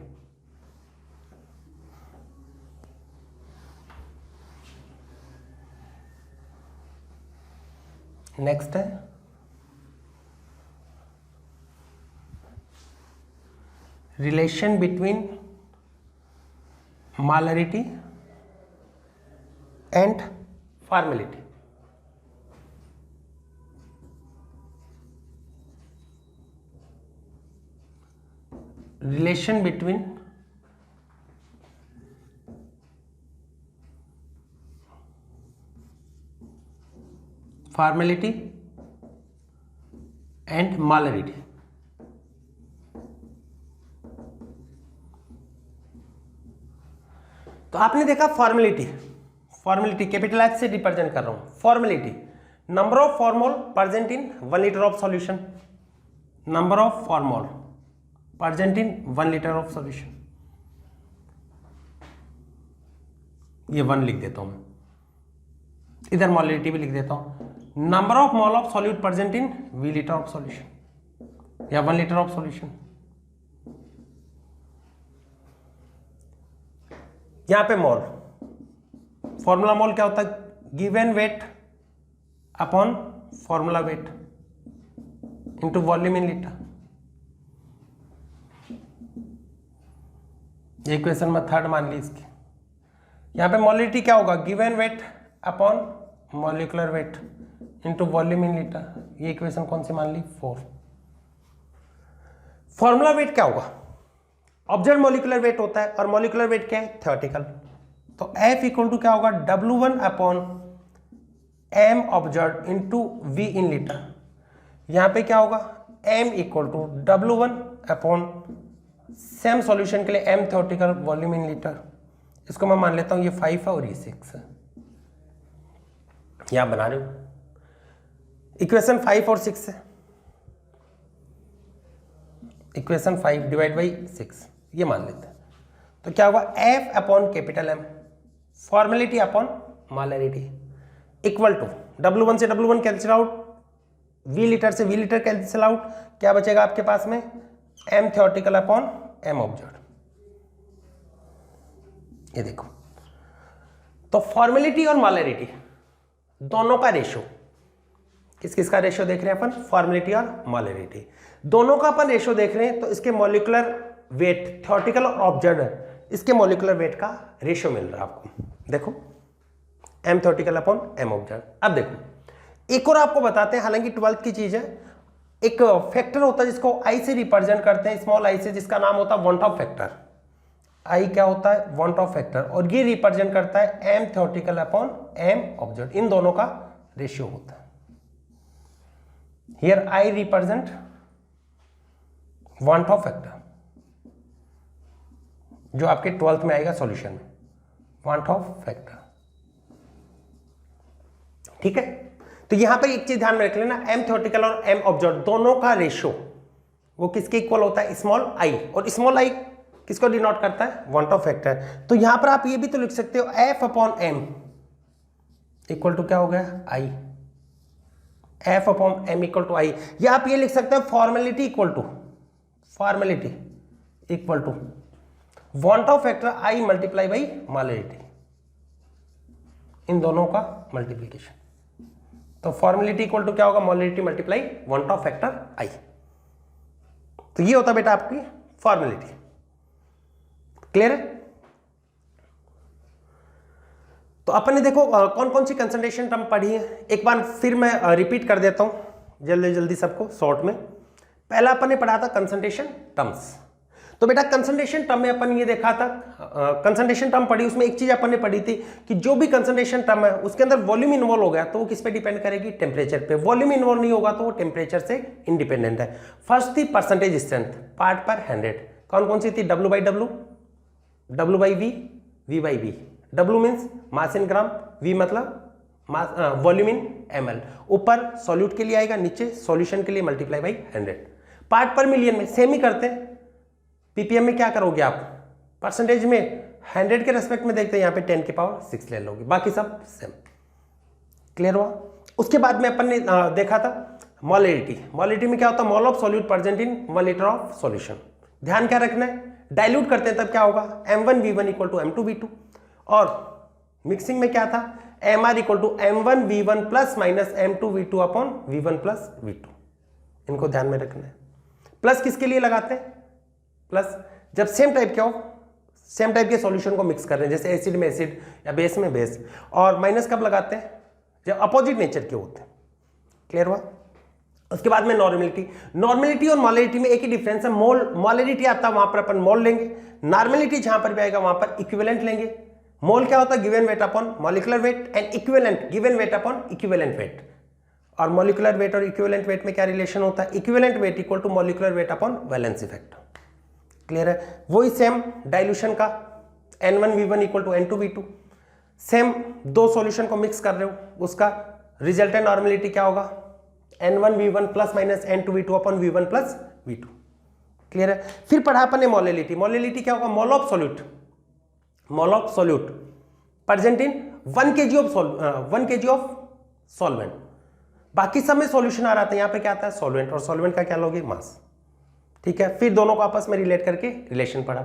A: Next है relation between molarity and formality. Relation between formality and molarity. तो आपने देखा फॉर्मेलिटी कैपिटल H से रिप्रेजेंट कर रहा हूं। Formality number of formol present in 1 litre of solution. Number of formol present in 1 litre of solution. ये 1 लिख देता हूं मैं, इधर मोलरिटी भी लिख देता हूं। Number of mole of solute present in V litre of solution या 1 लीटर ऑफ सॉल्यूशन। यहां पे मोल, फॉर्मूला मोल क्या होता है? Given weight upon formula weight into volume in litre. ये इक्वेशन में 3rd मान ली इसकी। यहाँ पे मोलिटी क्या होगा, given weight upon molecular weight into volume in litre. ये इक्वेशन कौन सी मान ली, 4। फॉर्मूला वेट क्या होगा, ऑब्जर्व मॉलिक्यूलर वेट होता है और मॉलिक्यूलर वेट क्या है, थ्योरेटिकल। तो F इक्वल टू क्या होगा, W1 upon M observe into V in litre. यहाँ पे क्या होगा, M equal to W1 upon same solution के लिए M theoretical volume in litre. इसको मैं मान लेता हूँ ये 5 है और ये 6 है। यहां बना रहे हो इक्वेशन 5 और 6 है, इक्वेशन 5 डिवाइड बाई 6 ये मान लेते हैं। तो क्या होगा, F upon capital M formality upon molarity equal to W1 से W1 cancel out, V litre से V लीटर कैंसिल आउट, क्या बचेगा आपके पास में, M theoretical upon M observe. ये देखो, तो फॉर्मेलिटी और मॉलरिटी दोनों का रेशियो, किस किस का रेशियो देख रहे हैं अपन, फॉर्मेलिटी और मॉलरिटी दोनों का अपन रेशियो देख रहे हैं। तो इसके मॉलिक्यूलर वेट थ्योरेटिकल और ऑब्जर्व है, इसके मॉलिक्यूलर वेट का रेशियो मिल रहा है आपको। देखो M theoretical upon M observe. अब देखो एक और आपको बताते हैं, हालांकि 12th की चीज है, एक फैक्टर होता है जिसको I से रिप्रेजेंट करते हैं, स्मॉल I से, जिसका नाम होता है वांट ऑफ फैक्टर। I क्या होता है, वांट ऑफ फैक्टर, और ये रिप्रेजेंट करता है M theoretical upon M observe. इन दोनों का रेशियो होता है। Here I represent van't Hoff factor, जो आपके 12th में आएगा सॉल्यूशन में, वांट ऑफ फैक्टर। ठीक है, तो यहां पर एक चीज ध्यान में रख लेना, M थ्योरेटिकल और M ऑब्जर्व दोनों का रेशियो वो किसके इक्वल होता है, स्मॉल I, और स्मॉल I किसको डिनोट करता है, वांट ऑफ फैक्टर। तो यहां पर आप ये भी तो लिख सकते हो F upon M equal to क्या हो गया, I, F upon M equal to I, या आप ये लिख सकते हैं formality equal to, formality equal to van't Hoff factor I multiply by molarity, इन दोनों का मल्टीप्लीकेशन। तो फॉर्मेलिटी इक्वल टू क्या होगा, molarity multiply van't Hoff factor I। तो ये होता बेटा आपकी फॉर्मेलिटी। क्लियर है। तो अपन ने देखो कौन कौन सी कंसंट्रेशन टर्म पढ़ी है, एक बार फिर मैं रिपीट कर देता हूं जल्दी जल्दी सबको शॉर्ट में। पहला अपन ने पढ़ा था कंसंट्रेशन टर्म्स। तो बेटा कंसंट्रेशन टर्म में अपन ये देखा था, कंसंट्रेशन टर्म पढ़ी, उसमें एक चीज अपन ने पढ़ी थी कि जो भी कंसंट्रेशन टर्म है उसके अंदर वॉल्यूम इन्वॉल्व हो गया तो वो किस पे डिपेंड करेगी, टेम्परेचर पे। वॉल्यूम इन्वॉल्व नहीं होगा तो वो टेम्परेचर से इंडिपेंडेंट है। फर्स्ट थी परसेंटेज स्ट्रेंथ पार्ट पर 100, कौन कौन सी थी, W by W, W by V, V by V. W means mass in gram, V मतलब वॉल्यूम इन ml। ऊपर सॉल्यूट के लिए आएगा, नीचे सॉल्यूशन के लिए मल्टीप्लाई बाई 100। पार्ट पर मिलियन में सेम ही करते हैं, ppm में क्या करोगे आप, परसेंटेज में 100 के रेस्पेक्ट में देखते हैं, यहाँ पे 10 की पावर 6 ले लोगे, बाकी सब सेम। क्लियर हुआ। उसके बाद में अपन ने देखा था मॉलरिटी। मॉलरिटी में क्या होता है, mall of solute present in 1 litre of solution. ध्यान क्या रखना है, डाइल्यूट करते हैं तब क्या होगा, m1v1 इक्वल टू m2v2, और मिक्सिंग में क्या था, mr equal to m1v1 plus minus m2v2 upon v1 plus v2। इनको ध्यान में रखना है। प्लस किसके लिए लगाते हैं, प्लस जब सेम टाइप के हो, सेम टाइप के सॉल्यूशन को मिक्स कर रहे हैं, जैसे एसिड में एसिड या बेस में बेस। और माइनस कब लगाते हैं, जब अपोजिट नेचर के होते हैं। क्लियर हुआ। उसके बाद में नॉर्मेलिटी। नॉर्मेलिटी और मॉलरिटी में एक ही डिफरेंस है, मोल मॉलरिटी आता है वहां पर अपन मोल लेंगे, नॉर्मेलिटी जहां पर भी आएगा वहां पर इक्विवेलेंट लेंगे। मोल क्या होता है, given weight upon molecular weight, and equivalent given weight upon equivalent weight. और मॉलिक्यूलर वेट और इक्विवेलेंट वेट में क्या रिलेशन होता है, equivalent weight equal to molecular weight upon valence effect. Clear है। वही सेम डाइल्यूशन का n1v1 equal to n2v2, same दो सॉल्यूशन को मिक्स कर रहे हो, उसका रिजल्टेंट नॉर्मेलिटी क्या होगा, n1v1 plus minus n2v2 upon v1 plus v2। Clear है। फिर पढ़ा अपन ने मॉलरिटी। मॉलरिटी क्या होगा, mole of solute, mole of solute present in 1 kg of solvent. बाकी सब में सॉल्यूशन आ रहा था, यहां पे क्या आता है सॉल्वेंट, और सॉल्वेंट का क्या लोगे, मास। ठीक है। फिर दोनों को आपस में रिलेट करके रिलेशन पढ़ा।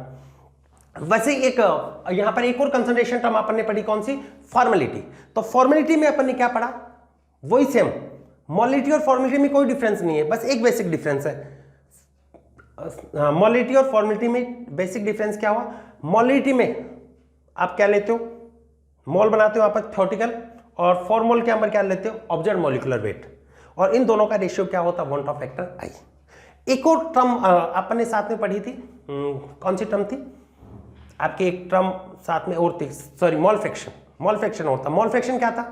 A: वैसे एक यहां पर एक और कंसंट्रेशन टर्म अपन ने पढ़ी, कौन सी, फॉर्मेलिटी। तो फॉर्मेलिटी में अपन ने क्या पढ़ा, वही सेम। मॉलरिटी और फॉर्मेलिटी में कोई डिफरेंस नहीं है, बस एक बेसिक डिफरेंस है। मॉलरिटी और फॉर्मेलिटी में बेसिक डिफरेंस क्या हुआ, मॉलरिटी में आप क्या लेते हो, मोल बनाते हो आप थ्योरेटिकल, और 4 मोल के अंदर क्या लेते हो, ऑब्जर्व मॉलिक्यूलर वेट, और इन दोनों का रेशियो क्या होता है, 1 फैक्टर आई। एक और टर्म आपने साथ में पढ़ी थी, कौन सी टर्म थी आपकी, एक टर्म साथ में और थी, sorry, mole fraction. Mole fraction होता, मोल फ्रैक्शन क्या था,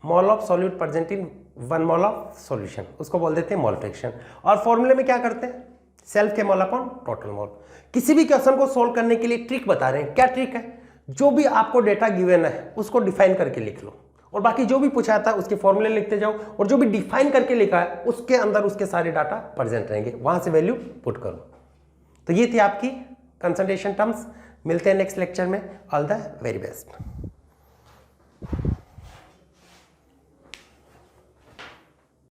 A: mole of solute present in 1 mole of solution, उसको बोल देते हैं मोल फ्रैक्शन। और फॉर्मूले में क्या करते हैं, सेल्फ के मोल अपॉन टोटल मोल। किसी भी क्वेश्चन को सोल्व करने के लिए ट्रिक बता रहे हैं, क्या ट्रिक है, जो भी आपको डेटा गिवन है उसको डिफाइन करके लिख लो, और बाकी जो भी पूछा था उसके फॉर्मूले लिखते जाओ, और जो भी डिफाइन करके लिखा है उसके अंदर उसके सारे डाटा प्रेजेंट रहेंगे, वहां से वैल्यू पुट करो। तो ये थी आपकी कंसंट्रेशन टर्म्स। मिलते हैं नेक्स्ट लेक्चर में। All the very best.